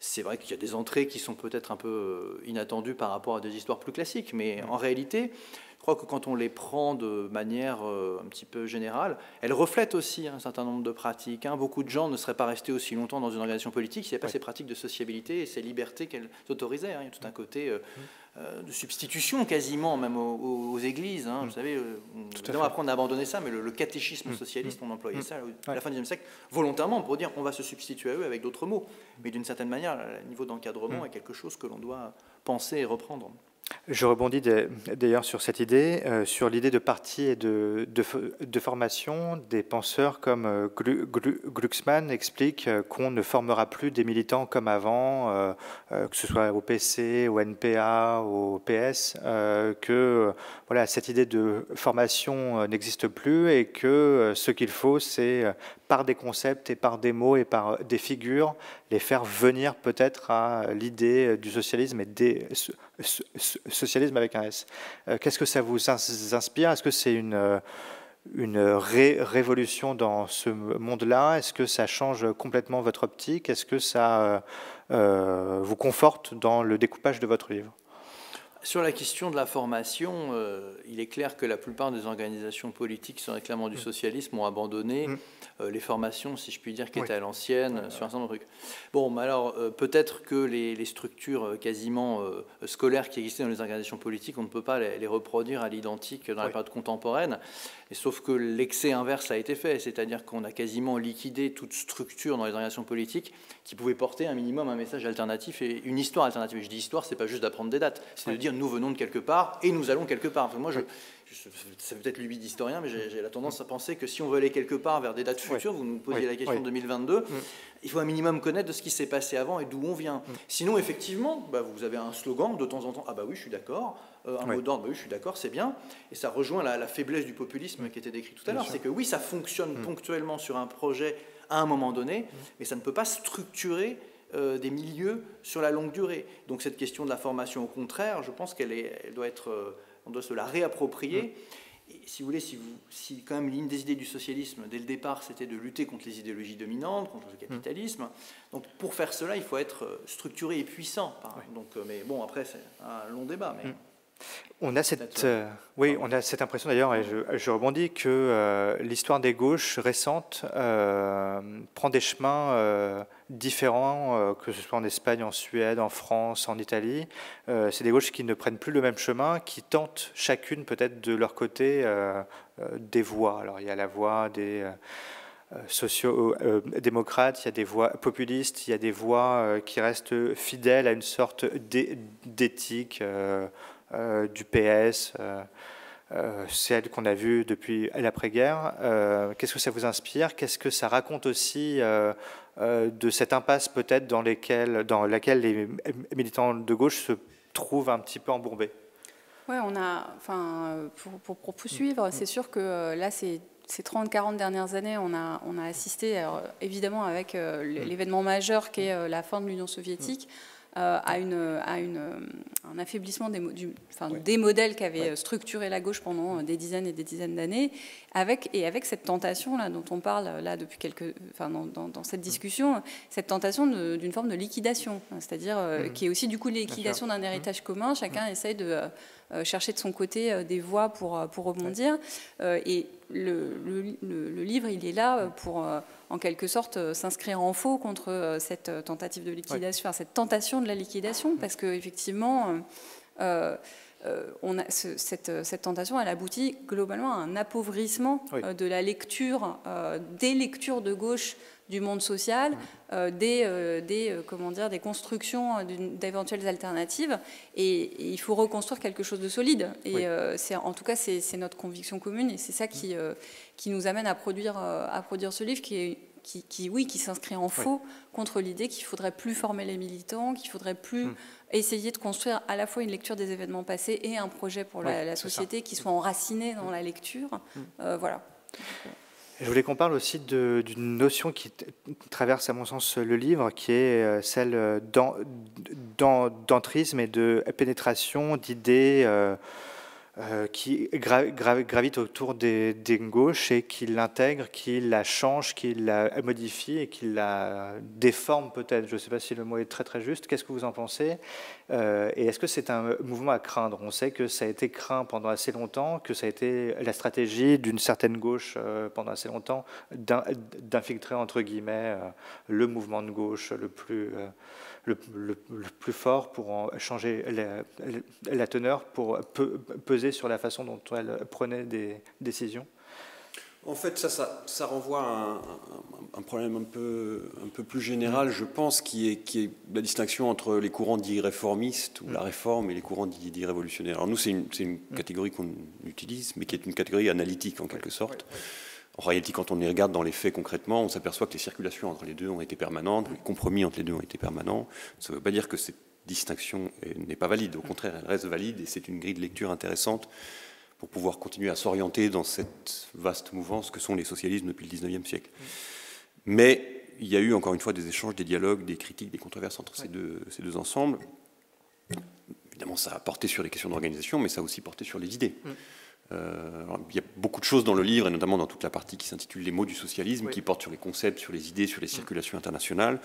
c'est vrai qu'il y a des entrées qui sont peut-être un peu inattendues par rapport à des histoires plus classiques, mais en réalité, je crois que quand on les prend de manière un petit peu générale, elles reflètent aussi un certain nombre de pratiques. Beaucoup de gens ne seraient pas restés aussi longtemps dans une organisation politique s'il n'y avait pas ces pratiques de sociabilité et ces libertés qu'elles autorisaient. Il y a tout un côté de substitution quasiment, même aux églises. Vous savez, après on a abandonné ça, mais le catéchisme socialiste, on employait ça à la fin du XIXe siècle, volontairement, pour dire on va se substituer à eux avec d'autres mots. Mais d'une certaine manière, le niveau d'encadrement est quelque chose que l'on doit penser et reprendre. Je rebondis d'ailleurs sur cette idée, sur l'idée de parti et de formation. Des penseurs comme Glucksmann expliquent qu'on ne formera plus des militants comme avant, que ce soit au PC, au NPA, au PS, que voilà, cette idée de formation n'existe plus et que ce qu'il faut, c'est par des concepts et par des mots et par des figures, les faire venir peut-être à l'idée du socialisme et des socialisme avec un S. Qu'est-ce que ça vous inspire? Est-ce que c'est une révolution dans ce monde-là? Est-ce que ça change complètement votre optique? Est-ce que ça vous conforte dans le découpage de votre livre? Sur la question de la formation, il est clair que la plupart des organisations politiques qui sont réclamant du socialisme ont abandonné les formations, si je puis dire, qui étaient à l'ancienne, sur un certain nombre de trucs. Bon, mais alors, peut-être que les structures quasiment scolaires qui existaient dans les organisations politiques, on ne peut pas les reproduire à l'identique dans la période contemporaine, et sauf que l'excès inverse a été fait, c'est-à-dire qu'on a quasiment liquidé toute structure dans les organisations politiques qui pouvait porter un minimum un message alternatif et une histoire alternative. Et je dis histoire, c'est pas juste d'apprendre des dates, c'est de dire nous venons de quelque part et nous allons quelque part. Enfin, moi, c'est peut-être l'ubie d'historien, mais j'ai la tendance à penser que si on veut aller quelque part vers des dates futures, vous nous posiez la question de 2022, il faut un minimum connaître de ce qui s'est passé avant et d'où on vient. Sinon, effectivement, vous avez un slogan de temps en temps, ah bah oui, je suis d'accord, un mot d'ordre, bah oui, je suis d'accord, c'est bien, et ça rejoint la faiblesse du populisme qui était décrit tout à l'heure, c'est que oui, ça fonctionne ponctuellement sur un projet à un moment donné, mais ça ne peut pas structurer des milieux sur la longue durée. Donc cette question de la formation, au contraire, je pense qu'elle doit être, on doit se la réapproprier. Et si vous voulez, si quand même l'une des idées du socialisme, dès le départ, c'était de lutter contre les idéologies dominantes, contre le capitalisme, donc pour faire cela, il faut être structuré et puissant. Donc, mais bon, après, c'est un long débat. Mais on a on a cette impression d'ailleurs, et je rebondis, que l'histoire des gauches récentes prend des chemins différents, que ce soit en Espagne, en Suède, en France, en Italie. C'est des gauches qui ne prennent plus le même chemin, qui tentent chacune peut-être de leur côté des voies. Alors il y a la voie des sociaux-démocrates, il y a des voix populistes, il y a des voix qui restent fidèles à une sorte d'éthique du PS, celle qu'on a vue depuis l'après-guerre. Qu'est-ce que ça vous inspire? Qu'est-ce que ça raconte aussi de cette impasse peut-être dans laquelle les militants de gauche se trouvent un petit peu embourbés? Oui, pour poursuivre, c'est sûr que là, ces 30-40 dernières années, on a assisté, alors, évidemment avec l'événement majeur qui est la fin de l'Union soviétique, à un affaiblissement des modèles qui avaient structuré la gauche pendant des dizaines et des dizaines d'années, avec cette tentation là dont on parle là depuis dans cette discussion, cette tentation d'une forme de liquidation, c'est-à-dire qui est aussi du coup la liquidation d'un héritage commun. Chacun essaye de chercher de son côté des voies pour rebondir, et le livre, il est là pour en quelque sorte s'inscrire en faux contre cette tentative de liquidation, cette tentation de la liquidation, parce qu'effectivement, cette tentation, elle aboutit globalement à un appauvrissement de la lecture, des lectures de gauche du monde social, des constructions d'éventuelles alternatives, et il faut reconstruire quelque chose de solide. Et en tout cas, c'est notre conviction commune, et c'est ça qui nous amène à produire ce livre qui s'inscrit en faux contre l'idée qu'il faudrait plus former les militants, qu'il faudrait plus essayer de construire à la fois une lecture des événements passés et un projet pour la société qui soit enraciné dans la lecture. Voilà. Je voulais qu'on parle aussi d'une notion qui traverse à mon sens le livre, qui est celle d'entrisme et de pénétration d'idées qui gravitent autour des gauches et qui l'intègrent, qui la changent, qui la modifient et qui la déforment peut-être. Je ne sais pas si le mot est très très juste. Qu'est-ce que vous en pensez? Et est-ce que c'est un mouvement à craindre? On sait que ça a été craint pendant assez longtemps, que ça a été la stratégie d'une certaine gauche pendant assez longtemps d'infiltrer entre guillemets le mouvement de gauche le plus fort pour en changer la teneur, pour peser sur la façon dont elle prenait des décisions. En fait, ça renvoie à un problème un peu plus général, je pense, qui est la distinction entre les courants dits réformistes, ou la réforme, et les courants dits révolutionnaires. Alors nous, c'est une catégorie qu'on utilise, mais qui est une catégorie analytique, en quelque sorte. En réalité, quand on y regarde dans les faits concrètement, on s'aperçoit que les circulations entre les deux ont été permanentes, les compromis entre les deux ont été permanents. Ça ne veut pas dire que cette distinction n'est pas valide. Au contraire, elle reste valide, et c'est une grille de lecture intéressante pour pouvoir continuer à s'orienter dans cette vaste mouvance que sont les socialismes depuis le XIXe siècle. Mais il y a eu encore une fois des échanges, des dialogues, des critiques, des controverses entre ces deux ensembles. Évidemment, ça a porté sur les questions d'organisation, mais ça a aussi porté sur les idées. Il y a beaucoup de choses dans le livre, et notamment dans toute la partie qui s'intitule « Les mots du socialisme », qui porte sur les concepts, sur les idées, sur les circulations internationales.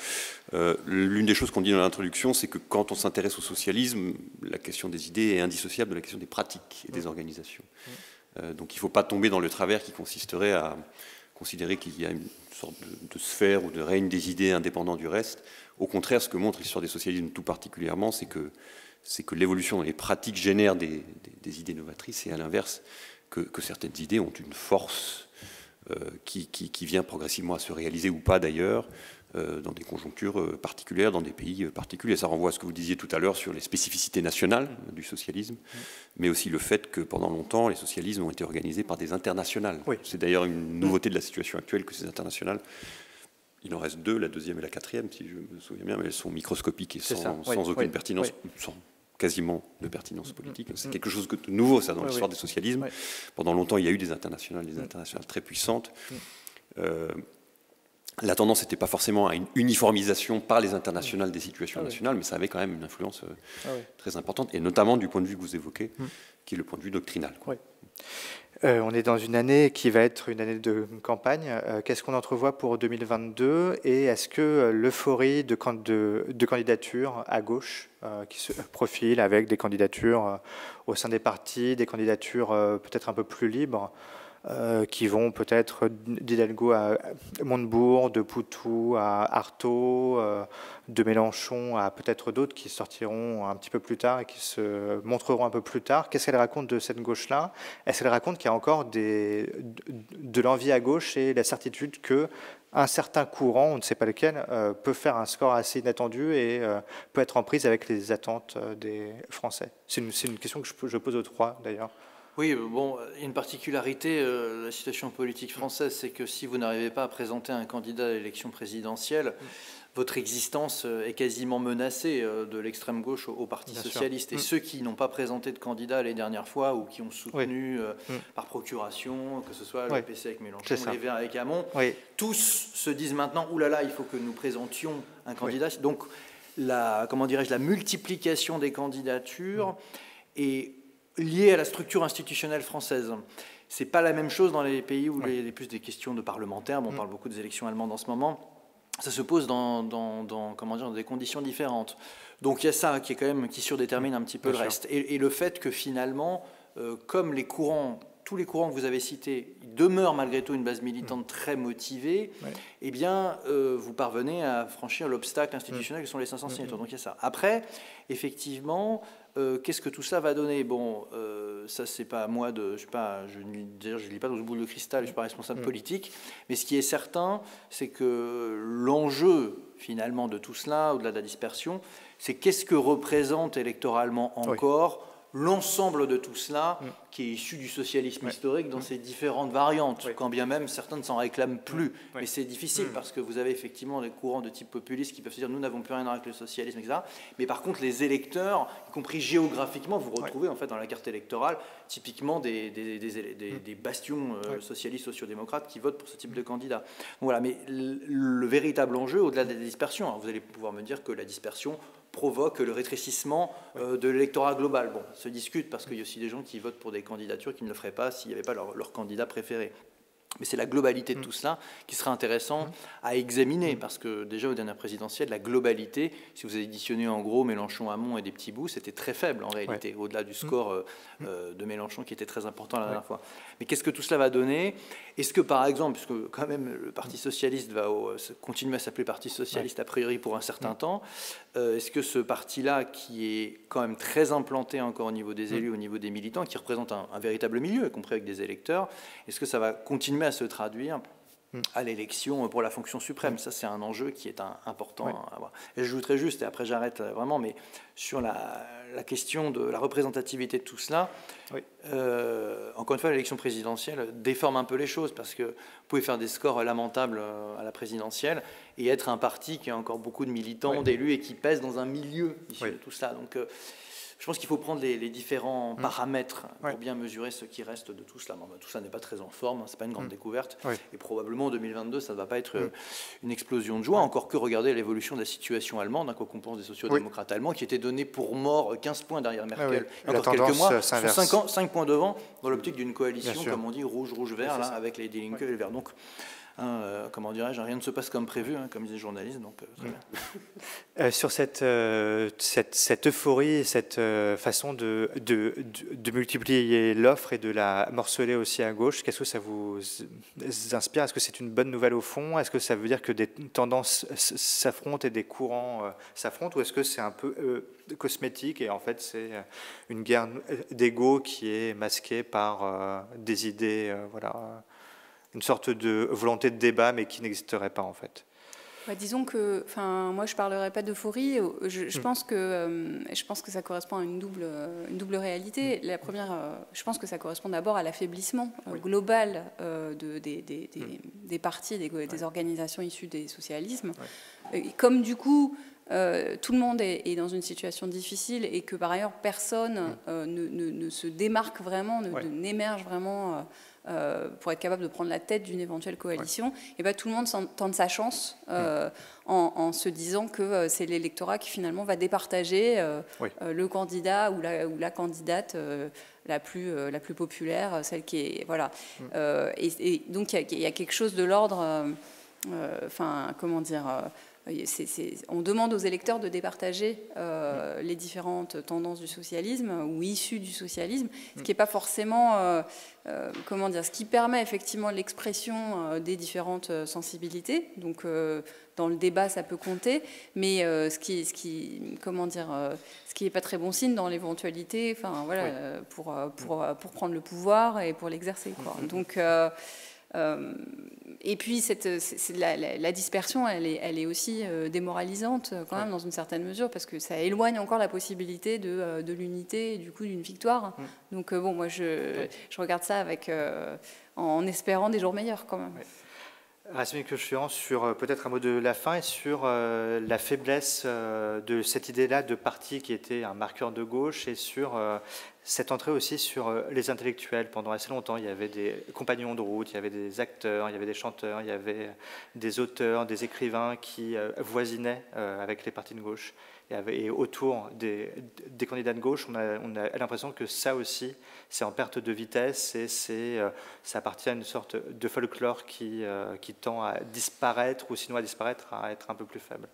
L'une des choses qu'on dit dans l'introduction, c'est que quand on s'intéresse au socialisme, la question des idées est indissociable de la question des pratiques et des organisations. Donc il ne faut pas tomber dans le travers qui consisterait à considérer qu'il y a une sorte de sphère ou de règne des idées indépendant du reste. Au contraire, ce que montre l'histoire des socialismes tout particulièrement, c'est que l'évolution dans les pratiques génère des idées novatrices, et à l'inverse, que certaines idées ont une force qui vient progressivement à se réaliser, ou pas d'ailleurs, dans des conjonctures particulières, dans des pays particuliers. Ça renvoie à ce que vous disiez tout à l'heure sur les spécificités nationales du socialisme, mais aussi le fait que pendant longtemps, les socialismes ont été organisés par des internationales. C'est d'ailleurs une nouveauté de la situation actuelle que ces internationales, il en reste 2, la 2e et la 4e, si je me souviens bien, mais elles sont microscopiques et sans aucune pertinence, sans quasiment de pertinence politique. C'est quelque chose de nouveau, ça, dans l'histoire des socialismes. Pendant longtemps, il y a eu des internationales très puissantes. La tendance n'était pas forcément à une uniformisation par les internationales des situations nationales, mais ça avait quand même une influence très importante, et notamment du point de vue que vous évoquez, qui est le point de vue doctrinal. On est dans une année qui va être une année de campagne. Qu'est-ce qu'on entrevoit pour 2022, et est-ce que l'euphorie de candidatures à gauche qui se profile avec des candidatures au sein des partis, des candidatures peut-être un peu plus libres, qui vont peut-être d'Hidalgo à Montebourg, de Poutou à Artaud, de Mélenchon à peut-être d'autres qui sortiront un petit peu plus tard et qui se montreront un peu plus tard. Qu'est-ce qu'elle raconte de cette gauche-là? Est-ce qu'elle raconte qu'il y a encore de l'envie à gauche et la certitude qu'un certain courant, on ne sait pas lequel, peut faire un score assez inattendu et peut être en prise avec les attentes des Français? C'est une question que je pose aux trois, d'ailleurs. Oui, bon, il y a une particularité de la situation politique française, c'est que si vous n'arrivez pas à présenter un candidat à l'élection présidentielle, votre existence est quasiment menacée de l'extrême gauche au Parti socialiste. Et ceux qui n'ont pas présenté de candidat les dernières fois, ou qui ont soutenu par procuration, que ce soit le PC avec Mélenchon, les Verts avec Hamon, tous se disent maintenant, oulala, il faut que nous présentions un candidat. Donc, la multiplication des candidatures est liée à la structure institutionnelle française. C'est pas la même chose dans les pays où il y a plus des questions de parlementaires. On parle beaucoup des élections allemandes en ce moment. Ça se pose dans des conditions différentes. Donc il y a ça qui est quand même qui surdétermine un petit peu le reste. Et le fait que finalement, comme tous les courants que vous avez cités, ils demeurent malgré tout une base militante très motivée, eh bien, vous parvenez à franchir l'obstacle institutionnel que sont les 500 signatures. Donc il y a ça. Après, effectivement, qu'est-ce que tout ça va donner? Bon, ça c'est pas à moi de, je lis pas dans une boule de cristal, je suis pas responsable politique, mais ce qui est certain, c'est que l'enjeu finalement de tout cela, au-delà de la dispersion, c'est qu'est-ce que représente électoralement encore l'ensemble de tout cela qui est issu du socialisme historique dans ses différentes variantes, quand bien même certains ne s'en réclament plus. Mais c'est difficile parce que vous avez effectivement des courants de type populiste qui peuvent se dire nous n'avons plus rien à voir avec le socialisme, etc. Mais par contre, les électeurs, y compris géographiquement, vous retrouvez en fait dans la carte électorale typiquement des bastions socialistes, sociodémocrates qui votent pour ce type de candidat. Donc voilà, mais le véritable enjeu, au-delà de la dispersion, alors vous allez pouvoir me dire que la dispersion provoque le rétrécissement de l'électorat global. Bon, ça se discute parce qu'il y a aussi des gens qui votent pour des candidatures qui ne le feraient pas s'il n'y avait pas leur candidat préféré. Mais c'est la globalité de tout cela qui sera intéressant à examiner, parce que déjà aux dernières présidentielles, la globalité, si vous additionnez en gros Mélenchon, Hamon et des petits bouts, c'était très faible en réalité, au-delà du score de Mélenchon qui était très important la dernière fois. Mais qu'est-ce que tout cela va donner? Est-ce que par exemple, puisque quand même le Parti Socialiste va continuer à s'appeler Parti Socialiste a priori pour un certain temps, est-ce que ce parti-là, qui est quand même très implanté encore au niveau des élus, au niveau des militants, qui représente un véritable milieu, y compris avec des électeurs, est-ce que ça va continuer à se traduire à l'élection pour la fonction suprême? Ça, c'est un enjeu qui est important à voir. Et je voudrais juste, et après j'arrête vraiment, mais sur la question de la représentativité de tout cela, encore une fois, l'élection présidentielle déforme un peu les choses, parce que vous pouvez faire des scores lamentables à la présidentielle et être un parti qui a encore beaucoup de militants, d'élus, et qui pèse dans un milieu issu de tout cela. Donc, je pense qu'il faut prendre les différents paramètres pour bien mesurer ce qui reste de tout cela. Tout ça n'est pas très en forme, c'est pas une grande découverte. Et probablement en 2022, ça ne va pas être une explosion de joie. Encore que regarder l'évolution de la situation allemande, quoi qu'on pense des sociaux-démocrates allemands, qui étaient donnés pour mort 15 points derrière Merkel. Il y a encore quelques mois, sont 5 points devant dans l'optique d'une coalition, comme on dit, rouge-rouge-vert, avec les Die Linke et les Verts. Donc, comment dirais-je, rien ne se passe comme prévu, comme disent les journalistes. Donc, très bien. Sur cette euphorie, cette façon de multiplier l'offre et de la morceler aussi à gauche, qu'est-ce que ça vous inspire? Est-ce que c'est une bonne nouvelle au fond? Est-ce que ça veut dire que des tendances s'affrontent et des courants s'affrontent? Ou est-ce que c'est un peu cosmétique et en fait c'est une guerre d'ego qui est masquée par des idées, une sorte de volonté de débat, mais qui n'existerait pas en fait? Disons que, moi je ne parlerai pas d'euphorie. Je pense que ça correspond à une double réalité. La première, je pense que ça correspond d'abord à l'affaiblissement global des partis, des organisations issues des socialismes. Et comme du coup, tout le monde est dans une situation difficile et que par ailleurs personne ne se démarque vraiment, n'émerge vraiment pour être capable de prendre la tête d'une éventuelle coalition, et tout le monde tente sa chance en se disant que c'est l'électorat qui finalement va départager le candidat ou la candidate la plus populaire, celle qui est et donc il y a quelque chose de l'ordre, comment dire. On demande aux électeurs de départager les différentes tendances du socialisme ou issues du socialisme, ce qui n'est pas forcément, ce qui permet effectivement l'expression des différentes sensibilités. Donc, dans le débat, ça peut compter, mais ce qui n'est pas très bon signe dans l'éventualité, pour prendre le pouvoir et pour l'exercer, quoi. Donc et puis la dispersion, elle est aussi démoralisante quand même dans une certaine mesure, parce que ça éloigne encore la possibilité de l'unité et du coup d'une victoire. Donc moi je regarde ça en espérant des jours meilleurs quand même. Razmik Köseyan, sur peut-être un mot de la fin et sur la faiblesse de cette idée-là de parti qui était un marqueur de gauche, et sur cette entrée aussi sur les intellectuels. Pendant assez longtemps, il y avait des compagnons de route, il y avait des acteurs, il y avait des chanteurs, il y avait des auteurs, des écrivains qui voisinaient avec les partis de gauche. Et autour des candidats de gauche, on a l'impression que ça aussi, c'est en perte de vitesse et ça appartient à une sorte de folklore qui tend à disparaître, ou sinon à disparaître, à être un peu plus faible.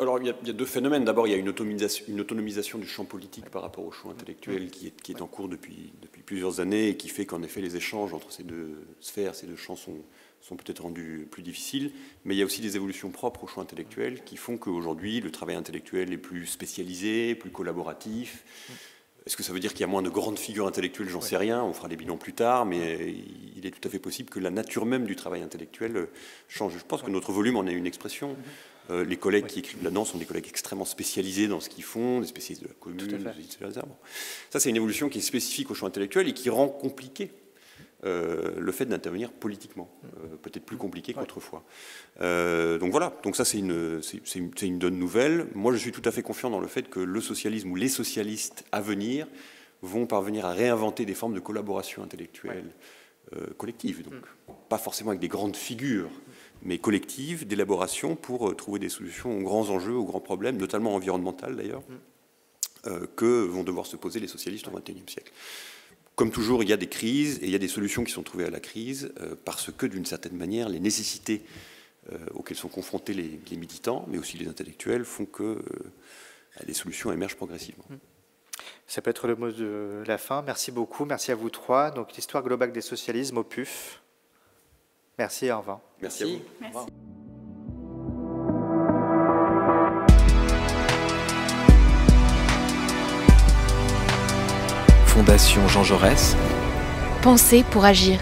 Alors, il y a deux phénomènes. D'abord, il y a une autonomisation du champ politique par rapport au champ intellectuel qui est en cours depuis plusieurs années, et qui fait qu'en effet, les échanges entre ces deux sphères, ces deux champs sont peut-être rendus plus difficiles, mais il y a aussi des évolutions propres au champ intellectuel qui font qu'aujourd'hui, le travail intellectuel est plus spécialisé, plus collaboratif. Est-ce que ça veut dire qu'il y a moins de grandes figures intellectuelles? J'en sais rien, on fera les bilans plus tard, mais il est tout à fait possible que la nature même du travail intellectuel change. Je pense que notre volume en est une expression. Les collègues qui écrivent là-dedans sont des collègues extrêmement spécialisés dans ce qu'ils font, des spécialistes de la commune, etc. Bon. Ça, c'est une évolution qui est spécifique au champ intellectuel et qui rend compliqué le fait d'intervenir politiquement, peut-être plus compliqué qu'autrefois. Donc voilà, donc ça c'est une bonne nouvelle. Moi je suis tout à fait confiant dans le fait que le socialisme ou les socialistes à venir vont parvenir à réinventer des formes de collaboration intellectuelle collective, donc pas forcément avec des grandes figures, mais collective, d'élaboration pour trouver des solutions aux grands enjeux, aux grands problèmes, notamment environnementaux d'ailleurs, que vont devoir se poser les socialistes au XXIe siècle. Comme toujours, il y a des crises et il y a des solutions qui sont trouvées à la crise parce que, d'une certaine manière, les nécessités auxquelles sont confrontés les militants, mais aussi les intellectuels, font que des solutions émergent progressivement. Ça peut être le mot de la fin. Merci beaucoup. Merci à vous trois. Donc, l'histoire globale des socialismes au PUF. Merci et au revoir. Merci à vous. Merci. Au revoir. Fondation Jean Jaurès. Penser pour agir.